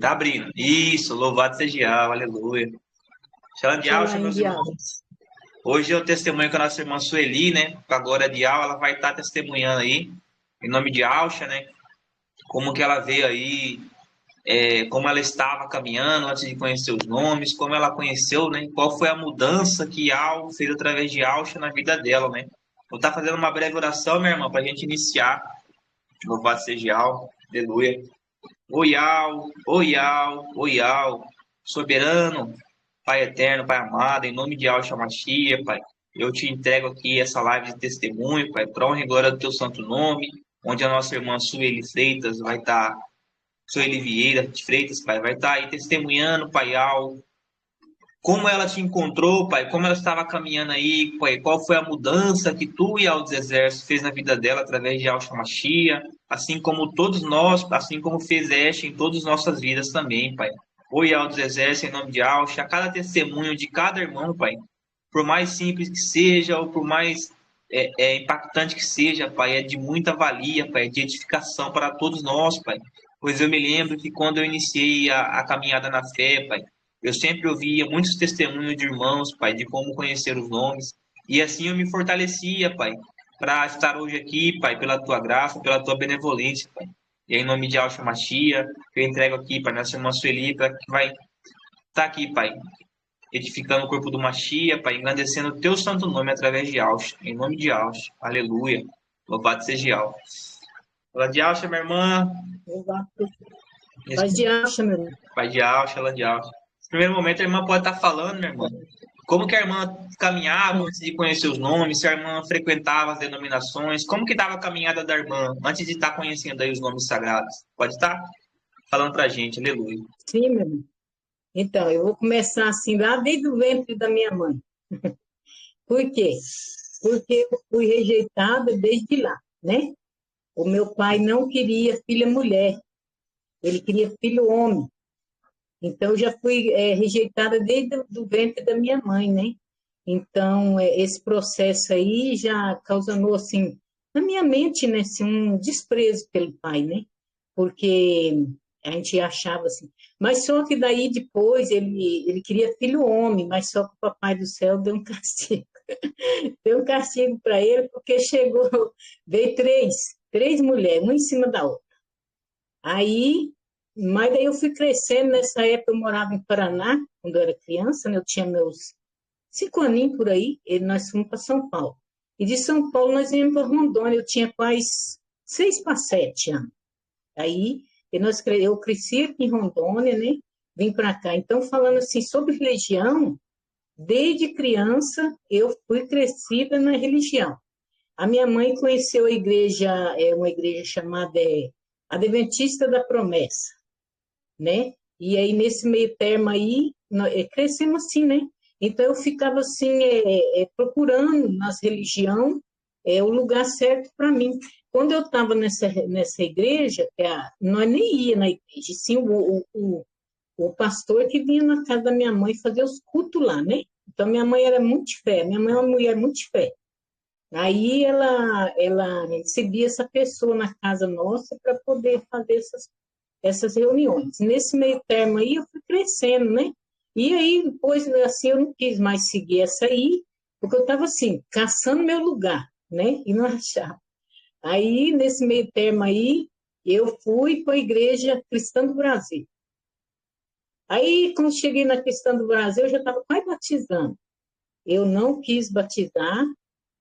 Tá abrindo. Isso, louvado seja Yahweh, aleluia. Shalom, Shalom, meus Diabo. irmãos. Hoje eu testemunho com a nossa irmã Sueli, né? Com a glória de Yahweh, ela vai estar testemunhando aí, em nome de Alcha, né? Como que ela veio aí, como ela estava caminhando antes de conhecer os nomes, como ela conheceu, né? Qual foi a mudança que Yahweh fez através de Alcha na vida dela, né? Vou estar fazendo uma breve oração, minha irmã, para a gente iniciar. Louvado seja Yahweh, aleluia. Oial, oial, oial, soberano, Pai eterno, Pai amado, em nome de Yahshua Mashiach, Pai, eu te entrego aqui essa live de testemunho, Pai, para honra e glória do teu santo nome, onde a nossa irmã Sueli Freitas vai estar, Sueli Vieira de Freitas, Pai, vai estar aí testemunhando, Pai, como ela te encontrou, Pai, como ela estava caminhando aí, Pai, qual foi a mudança que tu e Aldos Exércitos fez na vida dela através de Yahshua Mashiach, assim como todos nós, assim como fez Eshe em todas as nossas vidas também, Pai. Oi, Aldos Exércitos, em nome de Yahshua, cada testemunho de cada irmão, Pai, por mais simples que seja, ou por mais impactante que seja, Pai, é de muita valia, Pai, é de edificação para todos nós, Pai. Pois eu me lembro que quando eu iniciei a caminhada na fé, Pai, eu sempre ouvia muitos testemunhos de irmãos, Pai, de como conhecer os nomes. E assim eu me fortalecia, Pai, para estar hoje aqui, Pai, pela tua graça, pela tua benevolência, Pai. E aí, em nome de Alcha Machia, eu entrego aqui, Pai, nossa irmã Sueli, que vai estar aqui, Pai, edificando o corpo do Machia, Pai, engrandecendo o teu santo nome através de Alcha. Em nome de Alcha. Aleluia. Louvado seja Alcha. Fala de Alcha, minha irmã. Paz de acha, meu irmão. Pai de Alcha, ela de Alcha. Nesse primeiro momento, a irmã pode estar falando, minha irmã, como que a irmã caminhava antes de conhecer os nomes, se a irmã frequentava as denominações, como que estava a caminhada da irmã antes de estar conhecendo aí os nomes sagrados? Pode estar falando para a gente, aleluia. Sim, meu irmão. Então, eu vou começar assim, lá desde o ventre da minha mãe. Por quê? Porque eu fui rejeitada desde lá, né? O meu pai não queria filha mulher, ele queria filho homem. Então, eu já fui rejeitada desde o ventre da minha mãe, né? Então, esse processo aí já causou, assim, na minha mente, né, assim, um desprezo pelo pai, né? Porque a gente achava assim. Mas só que daí depois ele queria filho homem, mas só que o papai do céu deu um castigo. Deu um castigo para ele, porque chegou, veio três mulheres, uma em cima da outra. Aí, mas daí eu fui crescendo, nessa época eu morava em Paraná, quando eu era criança, né? Eu tinha meus 5 aninhos por aí, e nós fomos para São Paulo. E de São Paulo nós viemos para Rondônia, eu tinha quase 6 para 7 anos. Aí eu cresci aqui em Rondônia, né? Vim para cá. Então, falando assim sobre religião, desde criança eu fui crescida na religião. A minha mãe conheceu a igreja, uma igreja chamada Adventista da Promessa, né? E aí, nesse meio termo aí, crescemos assim, né? Então, eu ficava assim, procurando nas religiões o lugar certo para mim. Quando eu estava nessa igreja, nós nem ia na igreja, sim o pastor que vinha na casa da minha mãe fazer os cultos lá, né? Então, minha mãe era muito de fé, minha mãe é uma mulher muito de fé. Aí ela recebia essa pessoa na casa nossa para poder fazer essas reuniões. Nesse meio termo aí, eu fui crescendo, né? E aí, depois, assim, eu não quis mais seguir essa aí, porque eu estava, assim, caçando meu lugar, né? E não achava. Aí, nesse meio termo aí, eu fui para a Igreja Cristã do Brasil. Aí, quando cheguei na Cristã do Brasil, eu já estava quase batizando. Eu não quis batizar,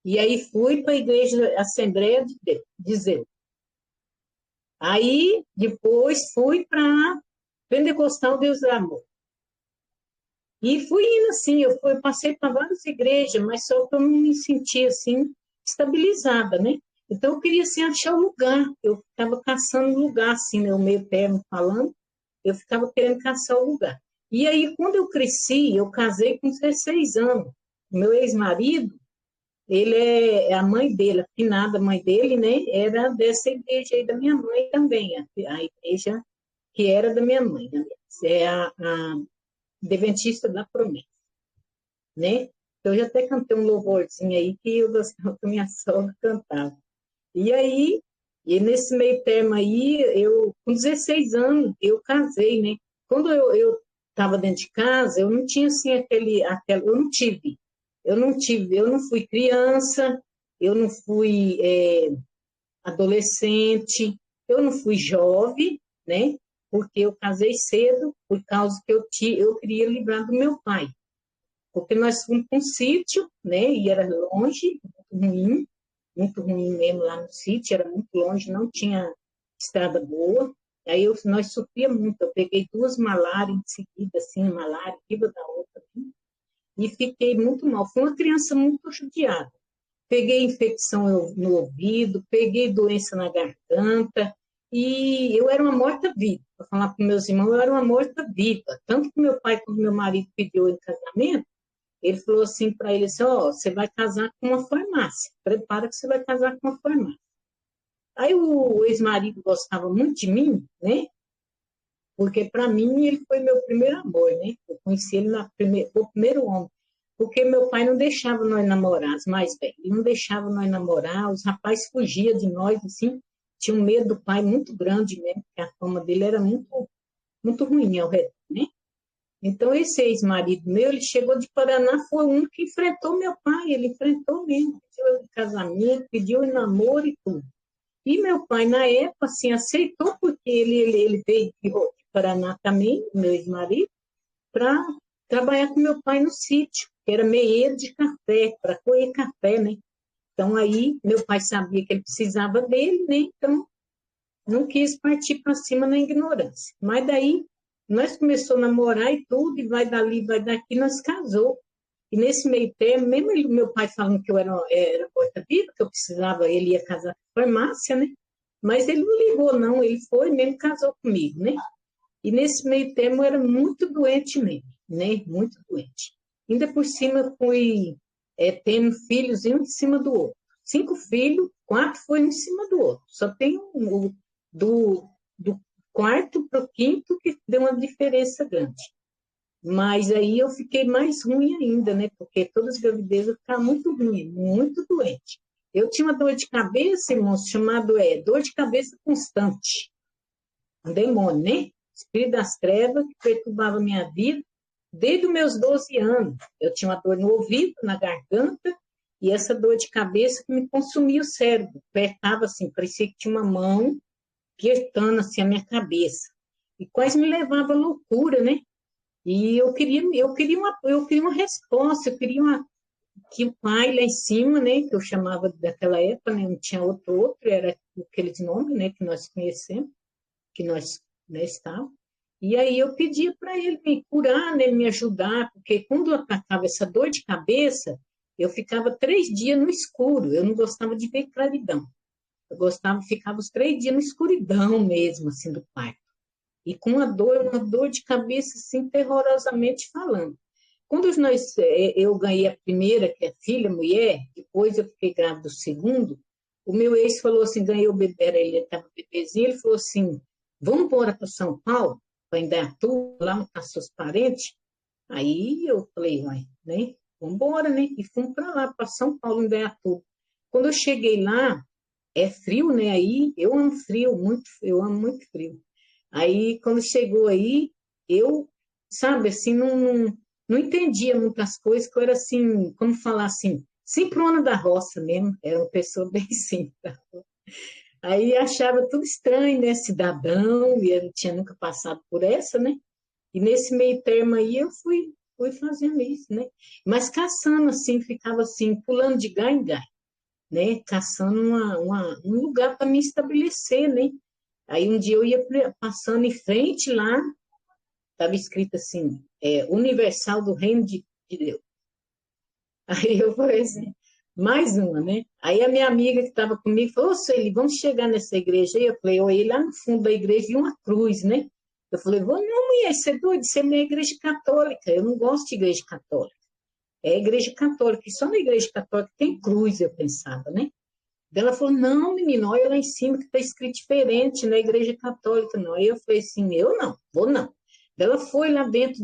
e aí fui para a Igreja Assembleia de Deus. Aí, depois, fui para Pentecostal Deus do Amor. E fui indo assim, passei para várias igrejas, mas só que eu não me sentia assim, estabilizada, né? Então, eu queria assim, achar o lugar. Eu ficava caçando lugar, assim, né? O meio termo falando, eu ficava querendo caçar o lugar. E aí, quando eu cresci, eu casei com 16 anos. Meu ex-marido, ele a mãe dele, a finada mãe dele, né? Era dessa igreja aí da minha mãe também, a igreja que era da minha mãe, né? É a Adventista da Promessa, né? Eu já até cantei um louvorzinho aí que eu gostava que a minha sogra cantava. E aí, nesse meio termo aí, com 16 anos, eu casei, né? quando eu estava dentro de casa, eu não tinha assim eu não fui criança, eu não fui adolescente, eu não fui jovem, né? Porque eu casei cedo, por causa que eu queria livrar do meu pai. Porque nós fomos para um sítio, né? E era longe, muito ruim mesmo lá no sítio, era muito longe, não tinha estrada boa. Aí nós sofríamos muito. Eu peguei 2 malárias em seguida, assim, malária, riba da outra, assim, e fiquei muito mal. Fui uma criança muito judiada. Peguei infecção no ouvido, peguei doença na garganta, e eu era uma morta-viva. Para falar para meus irmãos, eu era uma morta-viva. Tanto que meu pai, quando meu marido pediu em casamento, ele falou assim para ele, assim, ó, você vai casar com uma farmácia. Prepara que você vai casar com uma farmácia. Aí o ex-marido gostava muito de mim, né? Porque para mim ele foi meu primeiro amor, né? Eu conheci ele o primeiro homem. Porque meu pai não deixava nós namorar, as mais velhas. Ele não deixava nós namorar, os rapazes fugiam de nós, assim. Tinha um medo do pai muito grande mesmo, porque a fama dele era muito, muito ruim ao redor, né? Então, esse ex-marido meu, ele chegou de Paraná, foi o único que enfrentou meu pai, ele enfrentou mesmo, pediu em casamento, pediu em namoro e tudo. E meu pai, na época, assim, aceitou, porque ele veio de Paraná também, meu ex-marido, para trabalhar com meu pai no sítio, que era meieiro de café, para colher café, né? Então, aí, meu pai sabia que ele precisava dele, né? Então, não quis partir para cima na ignorância. Mas daí, nós começamos a namorar e tudo, e vai dali, vai daqui, nós casou. E nesse meio tempo, mesmo meu pai falando que eu era porta-viva, que eu precisava, ele ia casar com farmácia, né? Mas ele não ligou, não, ele foi mesmo, casou comigo, né? E nesse meio tempo eu era muito doente mesmo, né? Muito doente. Ainda por cima eu fui tendo filhos um em cima do outro. 5 filhos, 4 foi um em cima do outro. Só tem do quarto para o quinto que deu uma diferença grande. Mas aí eu fiquei mais ruim ainda, né? Porque todas as gravidezes eu ficava muito ruim, muito doente. Eu tinha uma dor de cabeça, irmão, chamado dor de cabeça constante. Um demônio, né? Espírito das trevas que perturbava a minha vida desde os meus 12 anos. Eu tinha uma dor no ouvido, na garganta, e essa dor de cabeça que me consumia o cérebro. Apertava assim, parecia que tinha uma mão apertando assim a minha cabeça. E quase me levava à loucura, né? E eu queria uma resposta, eu queria que o pai lá em cima, né, que eu chamava daquela época, né, não tinha outro, era aqueles nomes, né, que nós conhecemos, que nós, né, estávamos. E aí eu pedia para ele me curar, né, me ajudar, porque quando eu atacava essa dor de cabeça, eu ficava 3 dias no escuro, eu não gostava de ver claridão. Eu gostava, ficava os 3 dias na escuridão mesmo, assim, do quarto. E com uma dor de cabeça, assim, terrorosamente falando. Quando eu ganhei a primeira, que é filha, mulher, depois eu fiquei grávida do segundo, o meu ex falou assim, ganhei o bebê, ele estava bebezinho, ele falou assim, vamos embora para São Paulo, para Indaiatuba, lá com seus parentes? Aí eu falei, vai, né? Vamos embora, né? E fomos para lá, para São Paulo, Indaiatuba. Quando eu cheguei lá, é frio, né? Aí eu amo frio, muito, eu amo muito frio. Aí, quando chegou aí, eu, sabe, assim, não entendia muitas coisas, que eu era assim, como falar assim, simprona da roça mesmo, era uma pessoa bem simples. Aí achava tudo estranho, né, cidadão, e eu não tinha nunca passado por essa, né? E nesse meio termo aí eu fui fazendo isso, né? Mas caçando, assim, ficava assim, pulando de galho em galho, né? Caçando um lugar para me estabelecer, né? Aí um dia eu ia passando em frente lá, estava escrito assim, Universal do Reino de Deus. Aí eu falei assim, mais uma, né? Aí a minha amiga que estava comigo falou, ô Sueli, vamos chegar nessa igreja aí? Eu falei, olhei lá no fundo da igreja vi uma cruz, né? Eu falei, vou, não, mulher, você é doido, você é minha igreja católica, eu não gosto de igreja católica. É igreja católica, e só na igreja católica tem cruz, eu pensava, né? Ela falou, não, menino, olha lá em cima que está escrito diferente na igreja católica, não. Aí eu falei assim, eu não, vou não. Ela foi lá dentro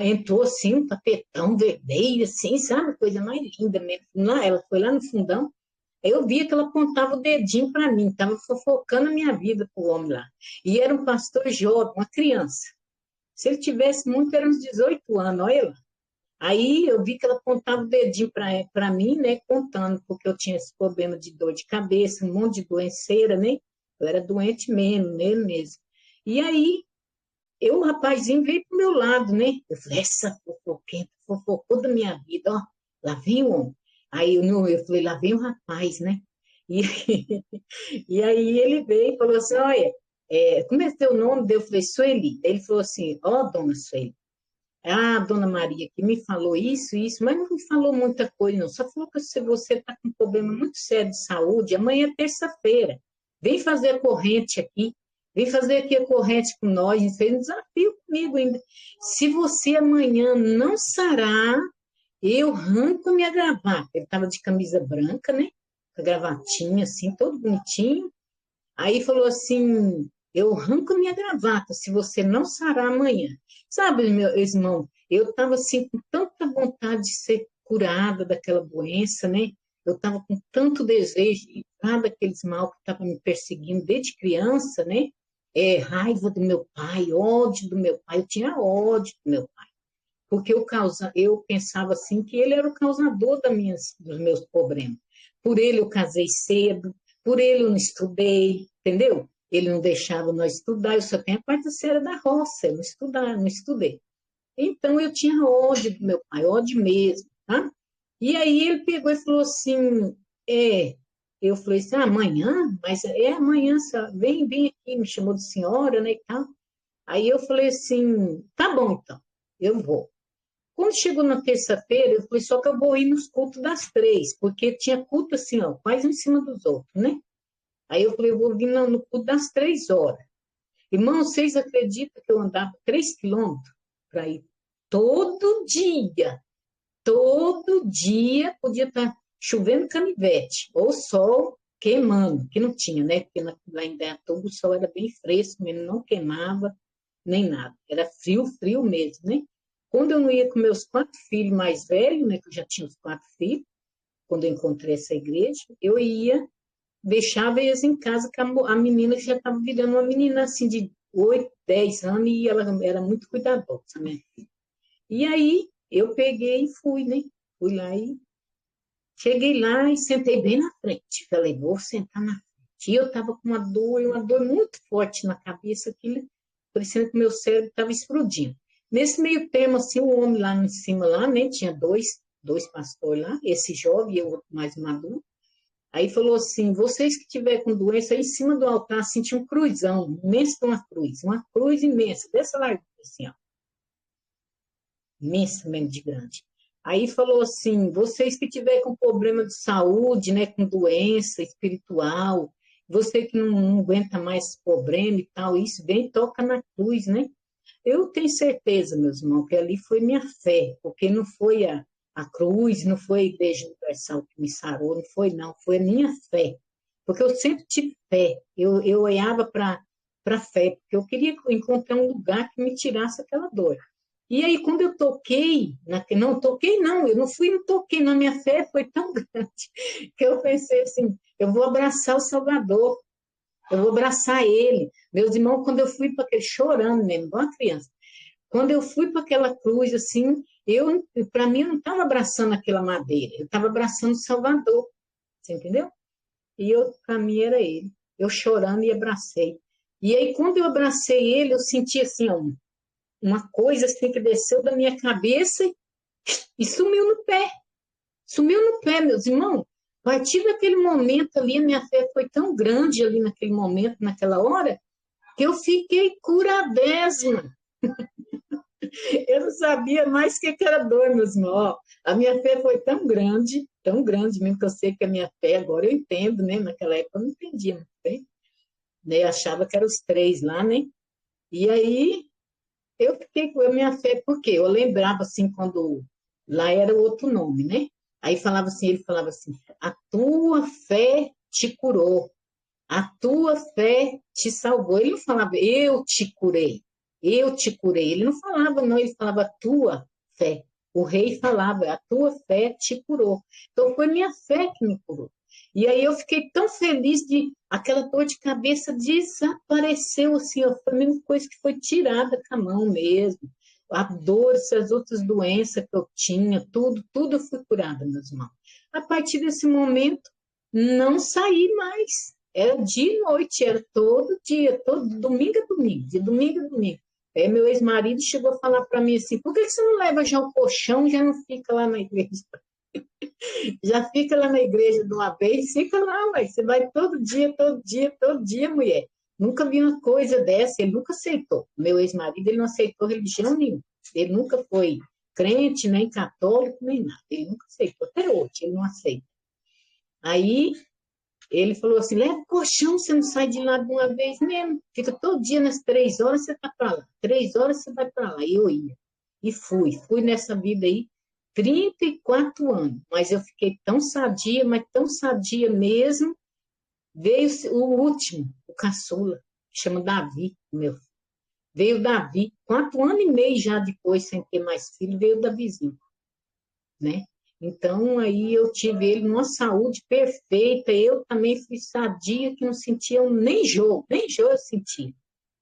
entrou assim, um tapetão vermelho, assim, sabe? Coisa mais linda mesmo. Lá, ela foi lá no fundão, Aí eu via que ela apontava o dedinho para mim, estava fofocando a minha vida com o homem lá. E era um pastor jovem, uma criança. Se ele tivesse muito, eram uns 18 anos, olha lá. Aí eu vi que ela apontava o dedinho para mim, né, contando, porque eu tinha esse problema de dor de cabeça, um monte de doenceira, né? Eu era doente mesmo, nele mesmo. E aí, o rapazinho veio pro meu lado, né? Eu falei, essa fofoquenta fofocou da minha vida, ó, lá vem o homem. Aí eu falei, lá vem o rapaz, né? E, e aí ele veio e falou assim, olha, como é teu nome? Eu falei, Sueli. Ele falou assim, ó, dona Sueli, a dona Maria que me falou isso, mas não me falou muita coisa, não. Só falou que se você está com um problema muito sério de saúde, amanhã é terça-feira. Vem fazer a corrente aqui. Vem fazer aqui a corrente com nós. Ele fez um desafio comigo ainda. Se você amanhã não sarar, eu arranco minha gravata. Ele estava de camisa branca, né? Com a gravatinha, assim, todo bonitinho. Aí falou assim, eu arranco minha gravata se você não sarar amanhã. Sabe, meu irmão, eu estava assim com tanta vontade de ser curada daquela doença, né? Eu estava com tanto desejo de livrar daqueles mal que estavam me perseguindo desde criança, né? Raiva do meu pai, ódio do meu pai, eu tinha ódio do meu pai, porque eu pensava assim que ele era o causador dos meus problemas. Por ele eu casei cedo, por ele eu não estudei, entendeu? Ele não deixava nós estudar, eu só tenho a quarta série da roça, eu não estudei. Então eu tinha ódio do meu pai, ódio mesmo, tá? E aí ele pegou e falou assim, eu falei assim, amanhã? Mas é amanhã, vem aqui, me chamou de senhora, né, e tal. Aí eu falei assim, tá bom então, eu vou. Quando chegou na terça-feira, eu falei, só que eu vou ir nos cultos das 3, porque tinha culto assim, ó, quase em cima dos outros, né? Aí eu falei, eu vou vir no culto das 3 horas. Irmão, vocês acreditam que eu andava 3 quilômetros para ir todo dia? Todo dia podia estar chovendo canivete, ou sol queimando, que não tinha, né? Porque lá em Dayatuba o sol era bem fresco, mesmo não queimava nem nada. Era frio, frio mesmo, né? Quando eu não ia com meus 4 filhos mais velhos, né? Que eu já tinha os 4 filhos, quando eu encontrei essa igreja, eu ia, deixava eles em casa com a menina que já estava virando uma menina assim de 8, 10 anos, e ela era muito cuidadosa, né? E aí eu peguei e fui, né? Fui lá e cheguei lá e sentei bem na frente. Falei, vou sentar na frente. E eu estava com uma dor muito forte na cabeça, aquilo, parecendo que meu cérebro estava explodindo. Nesse meio tempo, assim, o homem lá em cima, lá, né? Tinha dois pastores lá, esse jovem e o outro mais maduro. Aí falou assim, vocês que tiver com doença, aí em cima do altar, assim, tinha um cruzão, imenso de uma cruz imensa, dessa largura, assim, ó, imensa mesmo de grande. Aí falou assim, vocês que tiver com problema de saúde, né, com doença espiritual, você que não aguenta mais problema e tal, isso, vem e toca na cruz, né? Eu tenho certeza, meus irmãos, que ali foi minha fé, porque não foi a cruz, não foi a Igreja Universal que me sarou, não foi, não, foi a minha fé. Porque eu sempre tive fé, eu olhava para a fé, porque eu queria encontrar um lugar que me tirasse aquela dor. E aí, quando eu toquei, não toquei, não, eu não fui, não toquei, na minha fé foi tão grande que eu pensei assim: eu vou abraçar o Salvador, eu vou abraçar ele. Meus irmãos, quando eu fui para aquele, chorando mesmo, igual uma criança, quando eu fui para aquela cruz, assim, para mim, eu não estava abraçando aquela madeira, eu estava abraçando o Salvador, você entendeu? E para mim era ele. Eu chorando e abracei. E aí, quando eu abracei ele, eu senti assim, ó, uma coisa assim que desceu da minha cabeça e sumiu no pé. Sumiu no pé, meus irmãos. A partir daquele momento ali, a minha fé foi tão grande ali naquele momento, naquela hora, que eu fiquei curadésima. Eu não sabia mais o que era dor, meus irmãos. A minha fé foi tão grande mesmo, que eu sei que a minha fé, agora eu entendo, né? Naquela época eu não entendia muito bem. Né? Eu achava que eram os 3 lá, né? E aí eu fiquei com a minha fé, porque eu lembrava assim, quando lá era outro nome, né? Aí falava assim, ele falava assim, a tua fé te curou, a tua fé te salvou. Ele não falava, eu te curei. Ele não falava, não, ele falava, a tua fé. O rei falava, a tua fé te curou. Então foi minha fé que me curou. E aí eu fiquei tão feliz de aquela dor de cabeça desapareceu, assim, ó, foi a mesma coisa que foi tirada com a mão mesmo. A dor, essas outras doenças que eu tinha, tudo eu fui curada, meus irmãos. A partir desse momento, não saí mais. Era dia e noite, era todo dia, todo domingo a domingo, de domingo a domingo. Aí meu ex-marido chegou a falar para mim assim, por que você não leva já o colchão, já não fica lá na igreja? Já fica lá na igreja de uma vez, fica lá, mas você vai todo dia, todo dia, todo dia, mulher. Nunca vi uma coisa dessa, ele nunca aceitou. Meu ex-marido, ele não aceitou religião nenhuma. Ele nunca foi crente, nem católico, nem nada. Ele nunca aceitou, até hoje, ele não aceita. Aí, ele falou assim, leva o colchão, você não sai de lá de uma vez mesmo. Fica todo dia nas 3 horas, você tá para lá. 3 horas, você vai para lá. E eu ia. E fui nessa vida aí 34 anos, mas eu fiquei tão sadia, mas tão sadia mesmo. Veio o último, o caçula, que chama Davi, meu. Veio Davi, 4 anos e meio já depois, sem ter mais filho, veio o Davizinho, né? Então, aí eu tive ele numa saúde perfeita, eu também fui sadia, que não sentia nem enjoo eu sentia.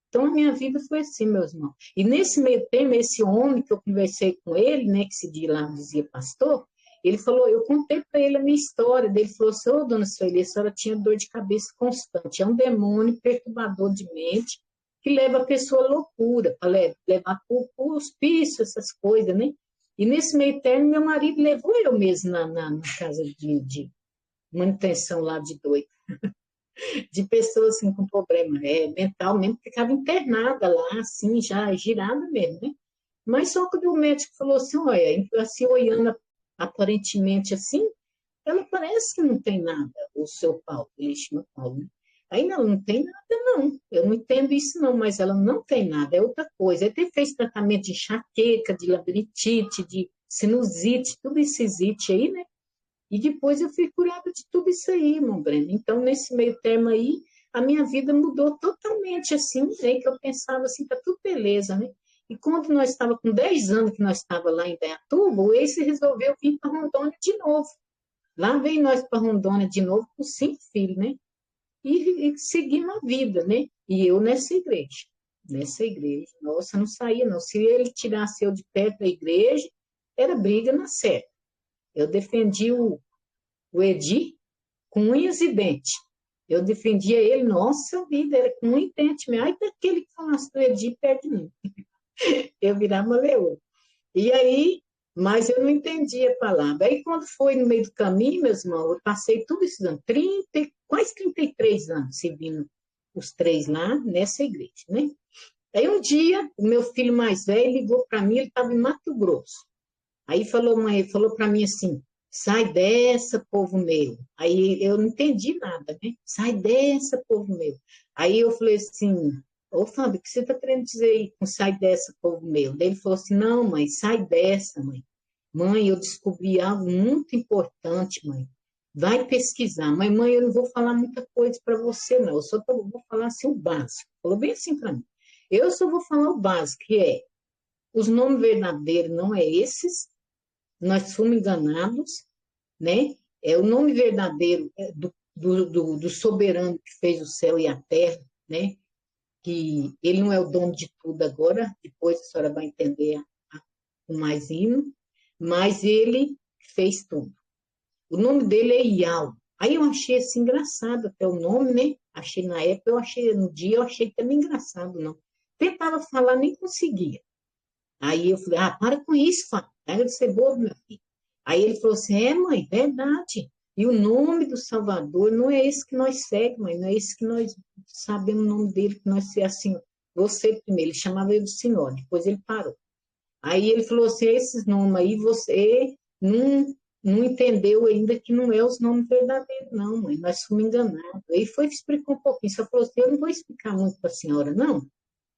Então, a minha vida foi assim, meus irmãos. E nesse meio tempo, esse homem que eu conversei com ele, né, que se diz lá, dizia pastor, ele falou, eu contei para ele a minha história, ele falou assim, ô, dona Sueli, a senhora tinha dor de cabeça constante, é um demônio perturbador de mente que leva a pessoa à loucura, para levar para o hospício, essas coisas, né? E nesse meio termo, meu marido levou eu mesmo na casa de manutenção lá de doido, de pessoas assim, com problema mental mesmo, que ficava internada lá, assim, já girada mesmo, né? Mas só que o médico falou assim, olha, assim, olhando aparentemente assim, ela parece que não tem nada, o seu Paulo, ele chama Paulo, né? Aí não tem nada não, eu não entendo isso não, mas ela não tem nada, é outra coisa. Ele fez tratamento de enxaqueca, de labirintite, de sinusite, tudo esquisite aí, né? E depois eu fui curada de tudo isso aí, irmão Breno. Então, nesse meio termo aí, a minha vida mudou totalmente, assim, né? Que eu pensava assim, tá tudo beleza, né? E quando nós estávamos com 10 anos que nós estávamos lá em Dayatuba, o ex resolveu vir para Rondônia de novo. Lá veio nós para Rondônia de novo com 5 filhos, né? E seguimos a vida, né? E eu nessa igreja, nossa, não saía não. Se ele tirasse eu de perto da igreja, era briga na certa. Eu defendi o Edi com unhas e dentes. Eu defendia ele, nossa vida, era com unha e dente mesmo. Ai, daquele que falasse do Edi perto de mim. Eu virava leoa. E aí, mas eu não entendia a palavra. Aí, quando foi no meio do caminho, meus irmãos, eu passei tudo isso, quase 33 anos, servindo os 3 lá nessa igreja, né? Aí, um dia, o meu filho mais velho ligou para mim, ele estava em Mato Grosso. Aí falou para mim assim, sai dessa, povo meu. Aí eu não entendi nada, né? Sai dessa, povo meu. Aí eu falei assim, ô Fábio, o que você está querendo dizer aí com sai dessa, povo meu? Daí ele falou assim, não, mãe, sai dessa, mãe. Mãe, eu descobri algo muito importante, mãe. Vai pesquisar. Mãe, eu não vou falar muita coisa para você, não. Eu só vou falar assim o básico. Falou bem assim para mim. Eu só vou falar o básico, que é, os nomes verdadeiros não é esses, nós fomos enganados, né? É o nome verdadeiro do soberano que fez o céu e a terra, né? Que ele não é o dono de tudo agora, depois a senhora vai entender com mais hino, mas ele fez tudo. O nome dele é Iau. Aí eu achei assim engraçado até o nome, né? Achei na época, no dia eu achei também engraçado, não. Tentava falar, nem conseguia. Aí eu falei, para com isso, Fábio, pega de ser bobo, meu filho. Aí ele falou assim, mãe, verdade. E o nome do Salvador não é esse que nós seguimos, mãe, não é esse que nós sabemos o nome dele, que nós é assim, você primeiro, ele chamava ele de senhor, depois ele parou. Aí ele falou assim, esses nomes aí, você não entendeu ainda que não é os nomes verdadeiros, não, mãe, nós fomos enganados. Aí foi explicar um pouquinho, só falou assim, eu não vou explicar muito para a senhora, não.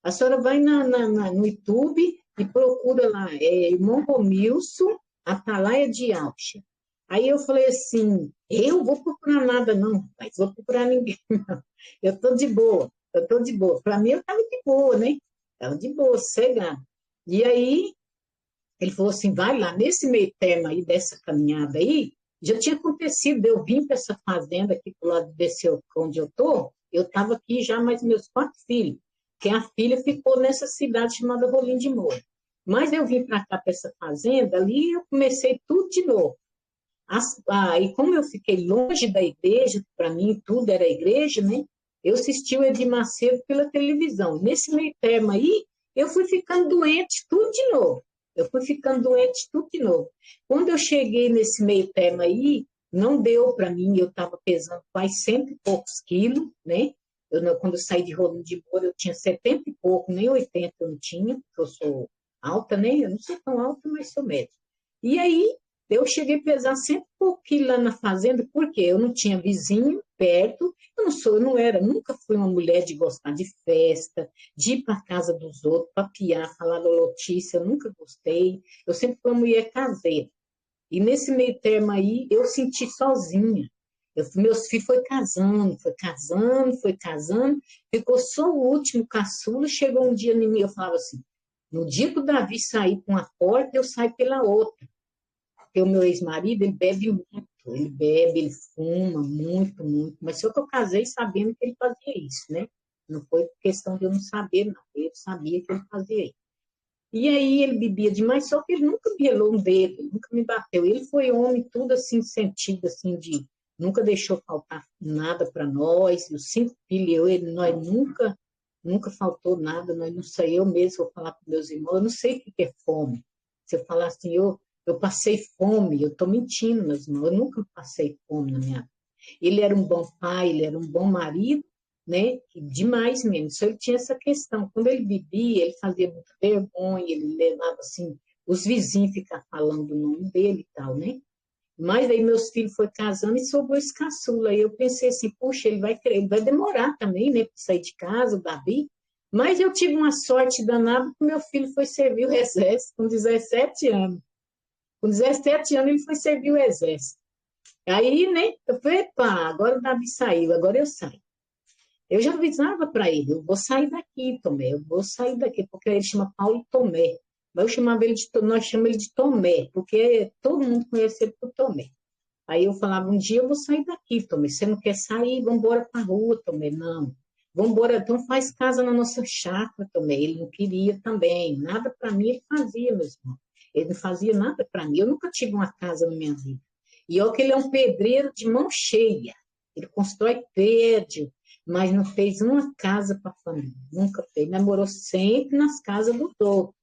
A senhora vai no YouTube e procura lá, irmão Romilson, Atalaia de Alcha. Aí eu falei assim, eu vou procurar nada não, mas vou procurar ninguém não. Eu estou de boa. Para mim eu estava de boa, né? Estava de boa, sossegado. E aí ele falou assim, vai lá, nesse meio termo aí dessa caminhada aí, já tinha acontecido, eu vim para essa fazenda aqui do lado desse onde eu estou, eu estava aqui já mais meus 4 filhos, que a filha ficou nessa cidade chamada Rolim de Moura. Mas eu vim para cá, para essa fazenda, ali eu comecei tudo de novo. E como eu fiquei longe da igreja, para mim tudo era igreja, né? Eu assisti o Edir Macedo pela televisão. Nesse meio termo aí, eu fui ficando doente tudo de novo. Eu fui ficando doente tudo de novo. Quando eu cheguei nesse meio termo aí, não deu para mim, eu estava pesando quase 100 e poucos quilos, né? Quando eu saí de Rolim de Moura, eu tinha 70 e pouco, nem 80 eu não tinha, porque eu sou alta, né? Eu não sou tão alta, mas sou média. E aí, eu cheguei a pesar 100 e poucos quilos lá na fazenda, porque eu não tinha vizinho perto, eu não era, nunca fui uma mulher de gostar de festa, de ir para a casa dos outros, papiar, falar da notícia, eu nunca gostei. Eu sempre fui uma mulher caseira. E nesse meio termo aí, eu senti sozinha. Meus filhos foi casando, foi casando, foi casando, ficou só o último caçula, chegou um dia em mim, eu falava assim, no dia que o Davi sair por uma porta, eu saio pela outra. Porque o meu ex-marido, ele bebe muito, ele bebe, ele fuma muito, muito. Mas só que eu casei sabendo que ele fazia isso, né? Não foi questão de eu não saber, não. Eu sabia que ele fazia isso. E aí ele bebia demais, só que ele nunca bielou um dedo, nunca me bateu. Ele foi homem, tudo assim, sentido assim de nunca deixou faltar nada para nós. Os 5 filhos, nós nunca faltou nada, nós não sei, eu mesmo vou falar para meus irmãos, eu não sei o que é fome. Se eu falar assim, eu passei fome, eu estou mentindo, meus irmãos, eu nunca passei fome na minha vida. Ele era um bom pai, ele era um bom marido, né? Demais mesmo. Só ele tinha essa questão. Quando ele bebia, ele fazia muita vergonha, ele levava assim, os vizinhos ficavam falando o nome dele e tal, né? Mas aí meus filhos foram casando e sobrou esse caçula. Aí eu pensei assim, puxa, ele vai demorar também, né, para sair de casa, o Davi. Mas eu tive uma sorte danada que meu filho foi servir o exército com 17 anos. Com 17 anos ele foi servir o exército. Aí, né, eu falei, pá, agora o Davi saiu, agora eu saio. Eu já avisava para ele, eu vou sair daqui, Tomé, eu vou sair daqui, porque ele chama Paulo Tomé. Mas nós chamamos ele de Tomé, porque todo mundo conhece ele por Tomé. Aí eu falava, um dia eu vou sair daqui, Tomé, você não quer sair? Vamos embora para a rua, Tomé. Não. Vamos embora, então faz casa na nossa chácara, Tomé. Ele não queria também, nada para mim ele fazia, meu irmão. Ele não fazia nada para mim, eu nunca tive uma casa na minha vida. E olha que ele é um pedreiro de mão cheia, ele constrói prédio, mas não fez uma casa para a família, nunca fez. Namorou sempre nas casas dos outros,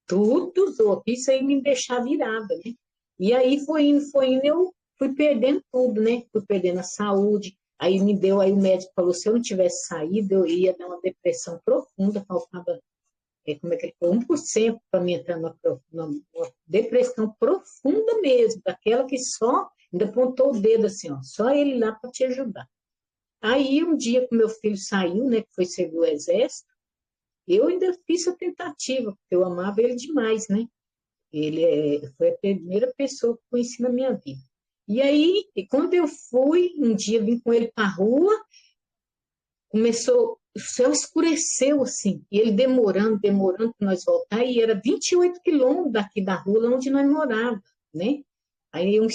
tudo dos outros. Isso aí me deixava virada, né? E aí foi indo, eu fui perdendo tudo, né? Fui perdendo a saúde. Aí aí o médico falou, se eu não tivesse saído, eu ia dar uma depressão profunda, faltava, como é que ele falou, 1% para mim entrar numa depressão profunda mesmo, daquela que só, ainda apontou o dedo assim, ó, só ele lá para te ajudar. Aí, um dia que meu filho saiu, né, que foi servir o exército, eu ainda fiz a tentativa, porque eu amava ele demais, né? Foi a primeira pessoa que eu conheci na minha vida. E aí, quando eu fui, um dia vim com ele para a rua, o céu escureceu assim, e ele demorando para nós voltar, e era 28 quilômetros daqui da rua onde nós morávamos, né? Aí ele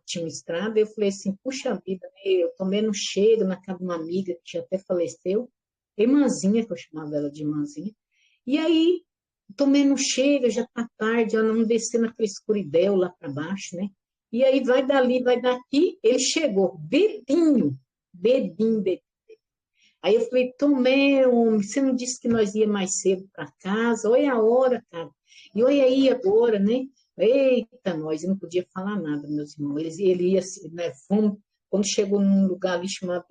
tinha uma estrada, eu falei assim, puxa vida, né? Eu também não chego na casa de uma amiga que já até faleceu, irmãzinha, que eu chamava ela de irmãzinha, e aí, também não chega, já tá tarde, ela não descer naquela escuridão lá para baixo, né? E aí vai dali, vai daqui, ele chegou, bebinho, bebinho, bebinho. Aí eu falei, Tomé, homem, você não disse que nós ia mais cedo para casa? Olha a hora, cara. E olha aí agora, né? Eita, nós, eu não podia falar nada, meus irmãos. Ele ia, né, fomos, quando chegou num lugar ali chamado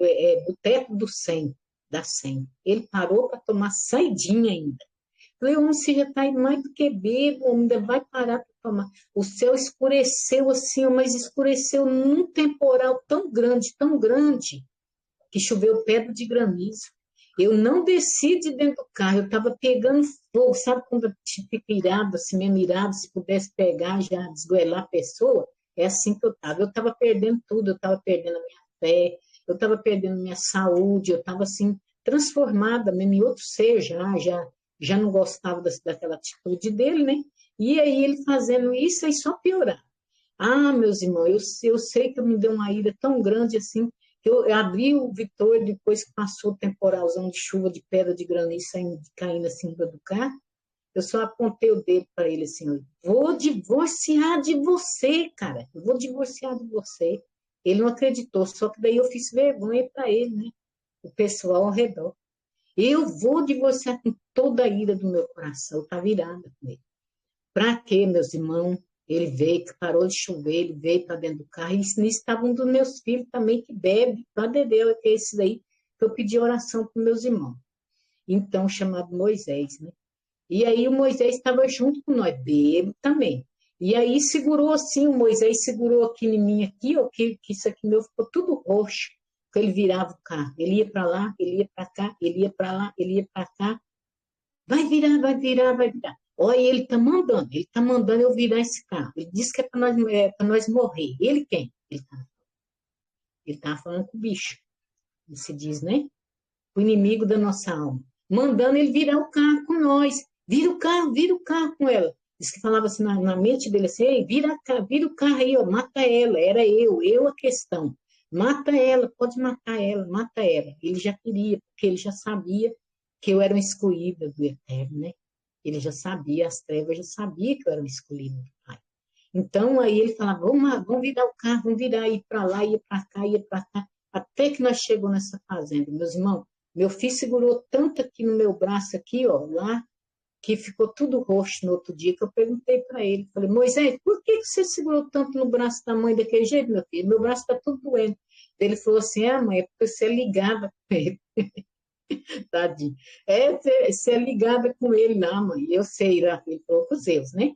Boteco do 100, da 100. Ele parou para tomar saidinha ainda. Falei, homem, você já está mais do que bebo, ainda vai parar para tomar. O céu escureceu assim, mas escureceu num temporal tão grande, que choveu pedra de granizo. Eu não desci de dentro do carro, eu estava pegando fogo, sabe quando fica irado, assim mesmo irado, se pudesse pegar, já desgoelar a pessoa? É assim que eu estava. Eu estava perdendo tudo, eu estava perdendo a minha fé, eu estava perdendo a minha saúde, eu estava assim, transformada mesmo em outro ser já não gostava daquela atitude dele, né? E aí ele fazendo isso, aí só piorava. Ah, meus irmãos, eu sei que eu me dei uma ira tão grande assim, que eu abri o Vitória depois que passou o temporalzão de chuva, de pedra, de granizo caindo assim do carro. Eu só apontei o dedo para ele assim, vou divorciar de você, cara. Eu vou divorciar de você. Ele não acreditou, só que daí eu fiz vergonha para ele, né? O pessoal ao redor. Eu vou divorciar com toda a ira do meu coração, tá virada com ele. Para quê, meus irmãos? Ele veio, que parou de chover, ele veio para dentro do carro, e nisso estava um dos meus filhos também que bebe, para Dedéu, que é esse daí, que eu pedi oração para meus irmãos. Então, chamado Moisés, né? E aí o Moisés estava junto com nós, bebo também. E aí segurou assim, o Moisés segurou aqui em mim, aqui, ó, que isso aqui meu ficou tudo roxo, porque ele virava o carro. Ele ia para lá, ele ia para cá, ele ia para lá, ele ia para cá. Vai virar, vai virar, vai virar. Olha, ele tá mandando eu virar esse carro. Ele disse que é para nós morrer. Ele quem? Ele tá falando com o bicho, se diz, né? O inimigo da nossa alma. Mandando ele virar o carro com nós. Vira o carro com ela. Diz que falava assim na mente dele assim, ei, vira o carro aí, ó, mata ela. Era eu a questão. Mata ela, pode matar ela, mata ela. Ele já queria, porque ele já sabia que eu era uma excluída do Eterno, né? Ele já sabia, as trevas já sabia que eu era uma excluída do Pai. Então, aí ele falava, vamos virar o carro, vamos virar, ir para lá, ir para cá, ir para cá, até que nós chegamos nessa fazenda. Meus irmãos, meu filho segurou tanto aqui no meu braço, aqui, ó, lá, que ficou tudo roxo no outro dia, que eu perguntei para ele, falei, Moisés, por que você segurou tanto no braço da mãe daquele jeito, meu filho? Meu braço está tudo doendo. Ele falou assim, mãe, é porque você ligava com ele. Tadinho. Você é ligada com ele lá, mãe. Eu sei, lá, ele falou com os Zeus, né?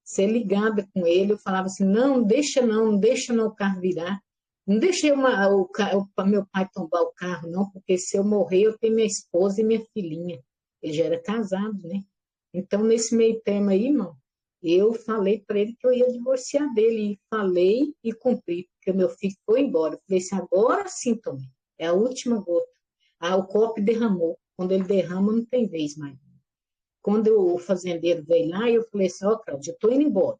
Ser ligada com ele, eu falava assim, não deixa não o carro virar, não deixa o meu pai tombar o carro, não, porque se eu morrer, eu tenho minha esposa e minha filhinha. Ele já era casado, né? Então, nesse meio termo aí, irmão, eu falei para ele que eu ia divorciar dele, e falei e cumpri, porque o meu filho foi embora. Eu falei assim, agora sim, Tomé, é a última gota. Ah, o copo derramou. Quando ele derrama, não tem vez mais. Quando o fazendeiro veio lá, eu falei assim, ó, Cláudio, eu estou indo embora.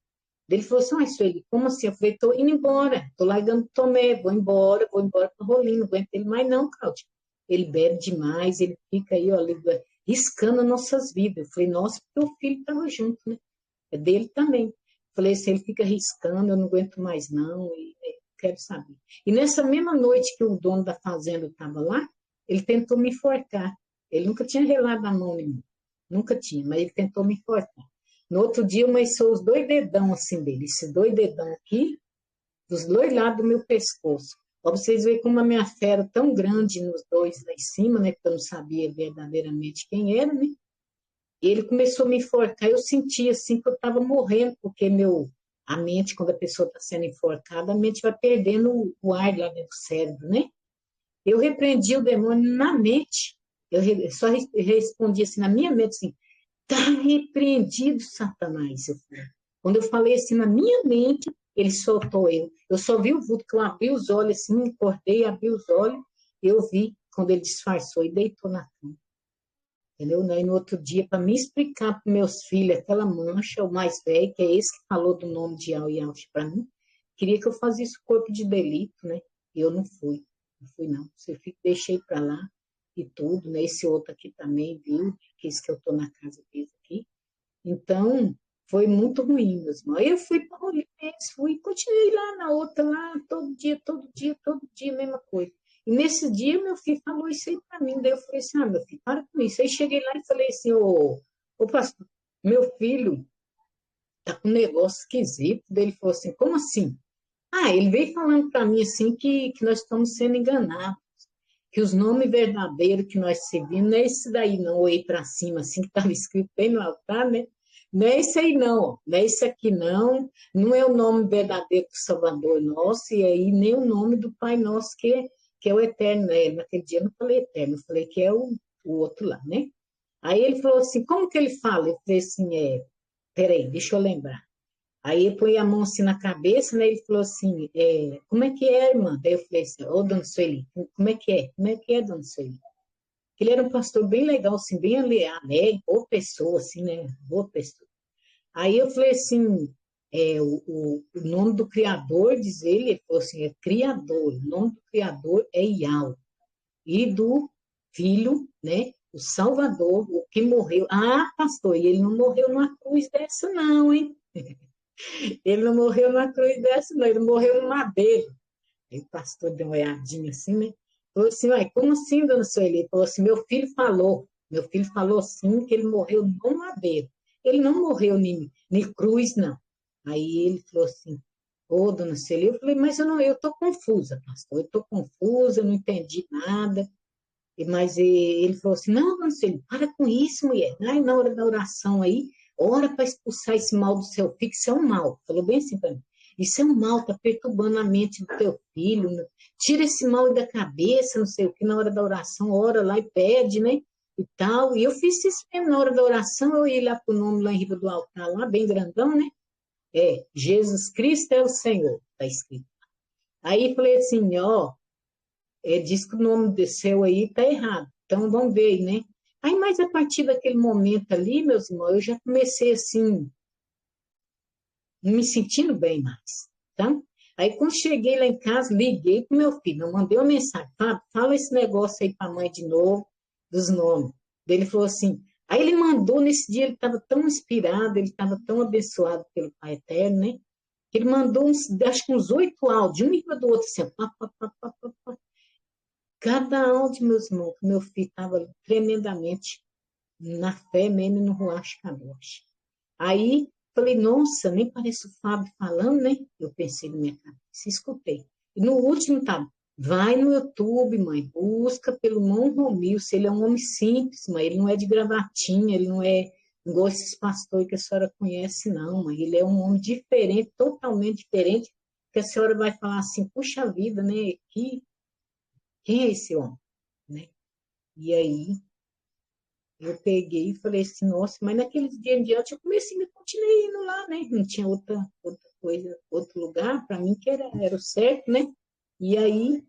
Ele falou assim, mas Sueli, como assim? Eu falei, estou indo embora, estou largando o Tomé, vou embora para o Rolinho, não aguento ele mais não, Cláudio. Ele bebe demais, ele fica aí, ó, riscando as nossas vidas. Eu falei, nossa, porque o filho estava junto, né? É dele também. Eu falei assim, ele fica riscando, eu não aguento mais não, e quero saber. E nessa mesma noite que o dono da fazenda estava lá, ele tentou me enforcar. Ele nunca tinha relado a mão em mim. Nunca tinha, mas ele tentou me cortar. No outro dia, eu amanheceu os dois dedão assim dele, esses dois dedão aqui, dos dois lados do meu pescoço. Para vocês verem como a minha fera tão grande nos dois lá em cima, né? Porque eu não sabia verdadeiramente quem era, né? E ele começou a me enforcar, eu senti assim que eu estava morrendo, porque a mente, quando a pessoa está sendo enforcada, a mente vai perdendo o ar lá dentro do cérebro, né? Eu repreendi o demônio na mente. Só respondi assim, na minha mente, assim, está repreendido, Satanás. Quando eu falei assim na minha mente, ele soltou eu. Eu só vi o vulto, que eu abri os olhos assim, acordei, abri os olhos, eu vi quando ele disfarçou e deitou na cama. Entendeu? E no outro dia, para me explicar para meus filhos aquela mancha, o mais velho, que é esse que falou do nome de Al e Alch para mim, queria que eu fazesse corpo de delito, né? E eu não fui. Não fui, não. Deixei para lá e tudo, né? Esse outro aqui também viu, que esse que eu estou na casa dele aqui. Então, foi muito ruim mesmo. Aí eu fui para o fui, continuei lá na outra, lá, todo dia, mesma coisa. E nesse dia, meu filho falou isso aí para mim. Daí eu falei assim, meu filho, para com isso. Aí cheguei lá e falei assim, ô pastor, meu filho tá com um negócio esquisito. Daí ele falou assim, como assim? Ah, ele veio falando para mim assim que nós estamos sendo enganados, que os nomes verdadeiros que nós seguimos não é esse daí não, ou aí para cima, assim, que estava escrito bem no altar, né? Não é esse aí não, não é esse aqui não, não é o nome verdadeiro do Salvador nosso, e aí nem o nome do Pai nosso, que é o eterno, né? Naquele dia eu não falei eterno, eu falei que é o outro lá, né? Aí ele falou assim, como que ele fala? Eu falei assim, peraí, deixa eu lembrar. Aí eu põe a mão assim na cabeça, né? Ele falou assim, como é que é, irmã? Daí eu falei assim, ô, dona Sueli, como é que é? Como é que é, dona Sueli? Ele era um pastor bem legal, assim, bem alegre, boa pessoa, assim, né? Boa pessoa. Aí eu falei assim, o nome do Criador, diz ele falou assim, é Criador, o nome do Criador é Yahweh, e do Filho, né, o Salvador, o que morreu. Ah, pastor, e ele não morreu numa cruz dessa não, hein? Ele não morreu numa cruz dessa não, ele morreu no madeiro. Aí o pastor deu uma olhadinha assim, né? Falou assim, ué, como assim, dona Sueli? Ele falou assim, meu filho falou assim que ele morreu no madeiro. Ele não morreu nem cruz, não. Aí ele falou assim, ô, dona Sueli, eu falei, mas eu tô confusa, pastor, eu tô confusa, eu não entendi nada. Mas ele falou assim, não, dona Sueli, para com isso, mulher. Ai, na hora da oração aí, ora para expulsar esse mal do seu filho, que isso é um mal. Falou bem assim para mim. Isso é um mal, está perturbando a mente do teu filho. Né? Tira esse mal da cabeça, não sei o que, na hora da oração, ora lá e pede, né? E tal. E eu fiz isso mesmo na hora da oração, eu ia lá pro nome lá em riba do altar, lá, bem grandão, né? Jesus Cristo é o Senhor, tá escrito. Aí falei assim, ó, diz que o nome do seu aí tá errado. Então vamos ver aí, né? Aí, mas a partir daquele momento ali, meus irmãos, eu já comecei assim, me sentindo bem mais, tá? Aí, quando cheguei lá em casa, liguei pro meu filho, eu mandei uma mensagem, fala esse negócio aí pra mãe de novo, dos nomes. Ele falou assim, aí ele mandou, nesse dia ele estava tão inspirado, ele estava tão abençoado pelo Pai Eterno, né? Ele mandou, acho que uns 8 áudios, um em cima do outro, assim, pá, pá, pá, pá, pá, pá. Cada áudio, meus irmãos, que meu filho estava tremendamente na fé mesmo e no Ruach Kadosh. Aí, falei, nossa, nem parece o Fábio falando, né? Eu pensei na minha cabeça, escutei. E no último tá, vai no YouTube, mãe, busca pelo Mão Romil, se ele é um homem simples, mãe, ele não é de gravatinha, ele não é igual esses pastores que a senhora conhece, não, mãe, ele é um homem diferente, totalmente diferente, que a senhora vai falar assim, puxa vida, né, quem é esse homem, né? E aí, eu peguei e falei assim, nossa, mas naqueles dias em diante eu comecei, a continuei indo lá, né? Não tinha outra coisa, outro lugar, para mim que era o certo, né? E aí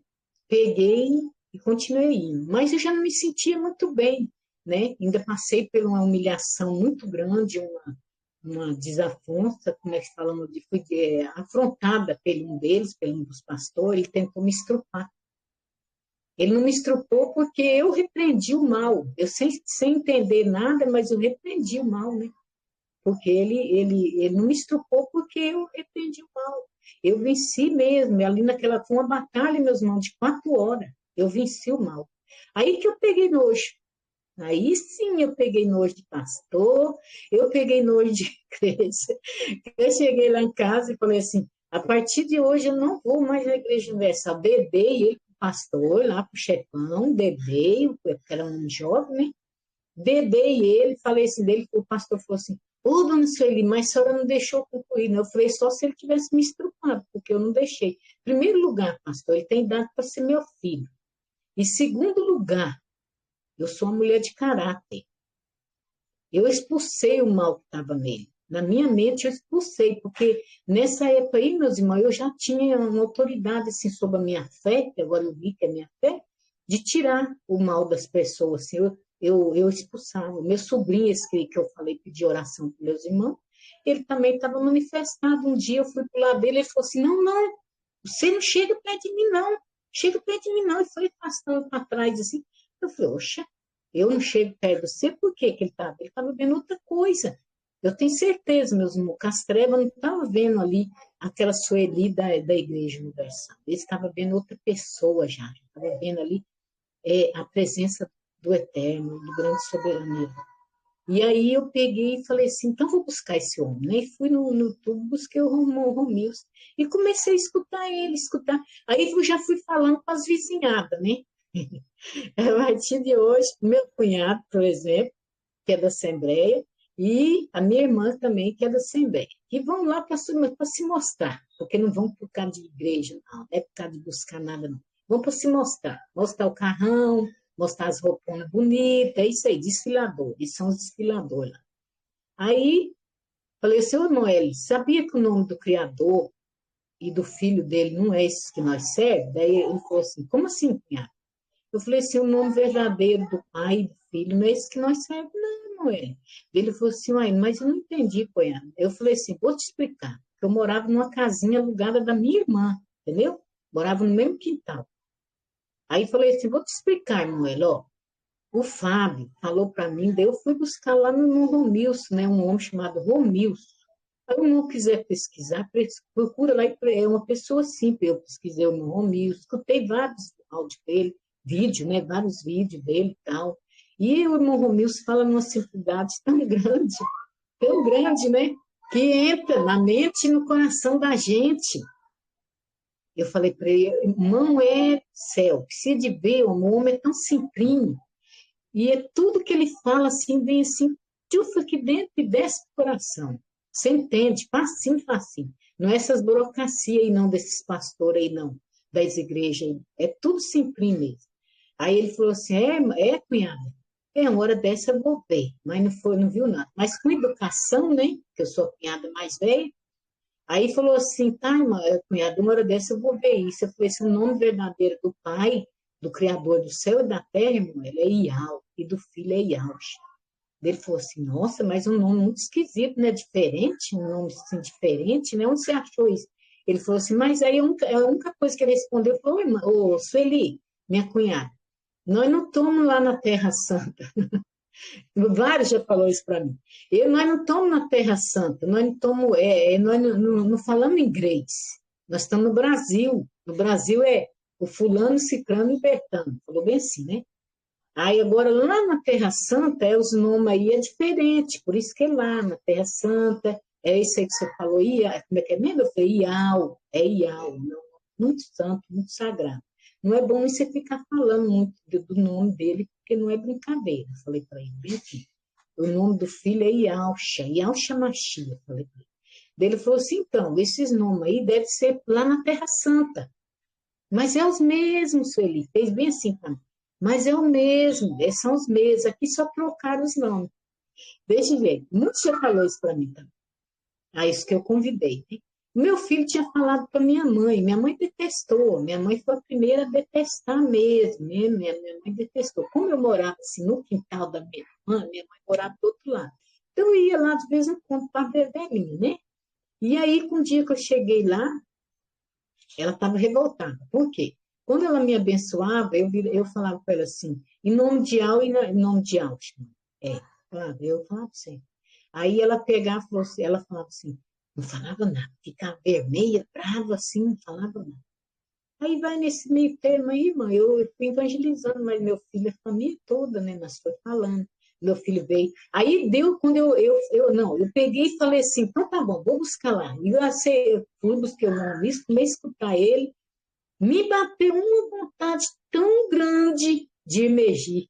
peguei e continuei indo. Mas eu já não me sentia muito bem, né? Ainda passei por uma humilhação muito grande, uma desafonça, como é que falamos, fui afrontada pelo um deles, pelo um dos pastores, ele tentou me estrupar. Ele não me estrupou porque eu repreendi o mal. Eu sem entender nada, mas eu repreendi o mal, né? Porque ele não me estrupou porque eu repreendi o mal. Eu venci mesmo. Ali naquela foi uma batalha, meus irmãos, de 4 horas. Eu venci o mal. Aí que eu peguei nojo. Aí sim eu peguei nojo de pastor, eu peguei nojo de igreja. Eu cheguei lá em casa e falei assim, a partir de hoje eu não vou mais na Igreja Universal. Dedei ele para o pastor, lá para o chefão, dedei, porque era um jovem, né? Dedei ele, falei assim dele, o pastor falou assim, ô, dona Sueli, mas a senhora não deixou concluir, né? Eu falei, só se ele tivesse me estrupado, porque eu não deixei. Em primeiro lugar, pastor, ele tem idade para ser meu filho. Em segundo lugar, eu sou uma mulher de caráter. Eu expulsei o mal que estava nele. Na minha mente, eu expulsei, porque nessa época aí, meus irmãos, eu já tinha uma autoridade assim, sobre a minha fé, que agora eu vi que é minha fé, de tirar o mal das pessoas. Assim, eu expulsava. Meu sobrinho, esse que eu falei, pedi oração para meus irmãos, ele também estava manifestado. Um dia eu fui para o lado dele, ele falou assim, não, não, você não chega perto de mim, não. Chega perto de mim, não. E foi afastando para trás, assim. Eu falei, oxa, eu não chego perto de você, por que que ele estava? Ele estava vendo outra coisa. Eu tenho certeza, meus irmãos, que as trevas não estavam vendo ali aquela Sueli da Igreja Universal. Ele estava vendo outra pessoa já. Estava vendo ali a presença do Eterno, do grande soberano. E aí eu peguei e falei assim, então vou buscar esse homem, né? E fui no YouTube, busquei o Romilson e comecei a escutar ele, escutar. Aí eu já fui falando com as vizinhadas, né? A partir de hoje, meu cunhado, por exemplo, que é da Assembleia, e a minha irmã também, que é da Assembleia. E vão lá para se mostrar, porque não vão por causa de igreja, não é por causa de buscar nada, não. Vão para se mostrar, mostrar o carrão, mostrar as roupas bonitas, é isso aí, desfilador, eles são os desfiladores lá. Aí, falei, seu Noel, sabia que o nome do Criador e do filho dele não é esse que nós servemos? Daí ele falou assim, como assim, cunhado? Eu falei assim, o nome verdadeiro do pai e do filho não é esse que nós servemos, não, não é. Ele falou assim, mas eu não entendi, cunhado. Eu falei assim, vou te explicar. porque eu morava numa casinha alugada da minha irmã, entendeu? Morava no mesmo quintal. Aí falei assim, vou te explicar, Manuel, ó. O Fábio falou para mim, daí eu fui buscar lá no Romilson, né? Um homem chamado Romilson. Se eu não quiser pesquisar, procura lá, é uma pessoa simples. Eu pesquisei o Romilson, escutei vários áudios dele, vídeo, né? Vários vídeos dele e tal. E o irmão Romilson fala numa simplicidade tão grande, né? Que entra na mente e no coração da gente. Eu falei para ele, irmão, é céu, precisa de ver, o homem é tão simplinho. E é tudo que ele fala, assim, vem assim, tchufa aqui dentro e desce pro coração. Você entende? Facinho, facinho. Não é essas burocracias aí, não, desses pastores aí, não, das igrejas aí. É tudo simplinho mesmo. Aí ele falou assim, cunhada, uma hora dessa eu vou ver. Mas não foi, não viu nada. Mas com educação, né, que eu sou a cunhada mais velha, aí falou assim, tá, irmã, cunhada, uma hora dessa eu vou ver isso. Eu falei assim, o nome verdadeiro do pai, do Criador do céu e da terra, irmão, ele é Iau, e do filho é Iaush. Ele falou assim, nossa, mas um nome muito esquisito, né? Diferente, um nome assim diferente, né? Onde você achou isso? Ele falou assim, mas aí a única coisa que ele respondeu foi, ô, Sueli, minha cunhada, nós não estamos lá na Terra Santa. Vários já falou isso para mim. Nós não estamos na Terra Santa, nós não estamos, nós não falamos inglês. Nós estamos no Brasil. No Brasil é o fulano, ciclano e bertano. Falou bem assim, né? Aí agora lá na Terra Santa, os nomes aí é diferente, por isso que é lá na Terra Santa, é isso aí que você falou, como é que é mesmo? Eu falei, Iau, não, muito santo, muito sagrado. Não é bom você ficar falando muito do nome dele, porque não é brincadeira. Eu falei para ele, bem aqui, o nome do filho é Iauxa Machia, falei para ele. Daí ele falou assim, então, esses nomes aí devem ser lá na Terra Santa. Mas é os mesmos, Sueli, fez bem assim para mim. Mas é o mesmo, são os mesmos. Aqui só trocaram os nomes. Deixa eu ver. Muito já falou isso para mim também. Ah, isso que eu convidei. Né? Meu filho tinha falado para minha mãe. Minha mãe detestou. Minha mãe foi a primeira a detestar mesmo. Né? Minha mãe detestou. Como eu morava assim, no quintal da minha mãe morava do outro lado. Então eu ia lá de vez em quando para ver velhinha, né? E aí, com um dia que eu cheguei lá, ela estava revoltada. Por quê? Quando ela me abençoava, eu falava para ela assim, em nome de Al e em nome de Alchema. Eu falava assim. Aí ela pegava, ela falava assim, não falava nada, ficava vermelha, brava assim, não falava nada. Aí vai nesse meio termo aí, mãe, eu fui evangelizando, mas meu filho, a família toda, né, nós foi falando. Meu filho veio. Aí deu quando eu peguei e falei assim, então tá bom, vou buscar lá. E eu fui, busquei o nome, comecei a escutar ele, me bateu uma vontade tão grande de emergir.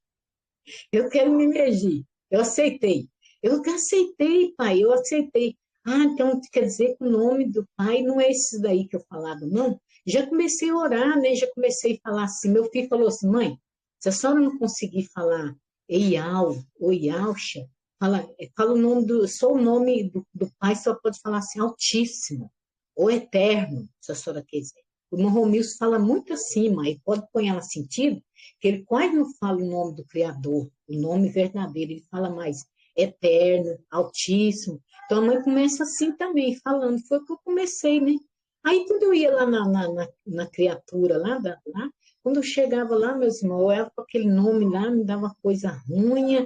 Eu quero me emergir. Eu aceitei. Eu aceitei, pai, eu aceitei. Ah, então quer dizer que o nome do pai não é esse daí que eu falava, não? Já comecei a orar, né? Já comecei a falar assim. Meu filho falou assim, mãe, se a senhora não conseguir falar Eial ou Iauxa, fala o nome só o nome do pai só pode falar assim, Altíssimo, ou Eterno, se a senhora quiser. O irmão Romilson fala muito assim, mas pode pôr ela sentido, que ele quase não fala o nome do Criador, o nome verdadeiro, ele fala mais eterno, altíssimo. Então a mãe começa assim também, falando, foi o que eu comecei, né? Aí quando eu ia lá na criatura, quando eu chegava lá, meus irmãos, eu era com aquele nome lá, me dava uma coisa ruim,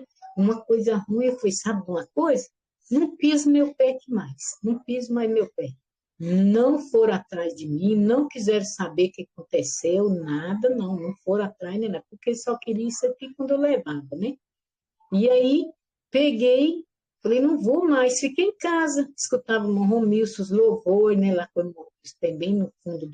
eu falei, sabe de uma coisa? Não piso meu pé aqui mais, não piso mais meu pé. Não foram atrás de mim, não quiseram saber o que aconteceu, nada, não foram atrás, né? Porque só queria isso aqui quando eu levava, né? E aí, peguei, falei, não vou mais, fiquei em casa, escutava o irmão Romilson, os louvores, né? Lá com o irmão Romilson, tem bem no fundo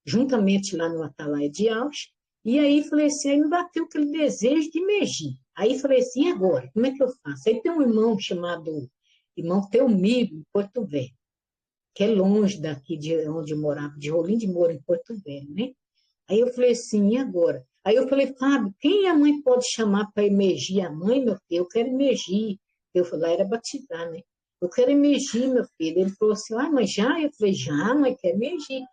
juntamente lá no Atalaia de Alves. E aí, falei assim, aí me bateu aquele desejo de emergir. Aí, falei assim, e agora? Como é que eu faço? Aí tem um irmão chamado irmão Teomiro, em Porto Velho, que é longe daqui de onde eu morava, de Rolim de Moura, em Porto Velho, né? Aí eu falei assim, e agora? Aí eu falei, Fábio, quem a mãe pode chamar para emergir? A mãe, meu filho, eu quero emergir. Eu falei, lá era batizar, né? Eu quero emergir, meu filho. Ele falou assim, ah, mãe, já? Eu falei, já, mãe, quero emergir.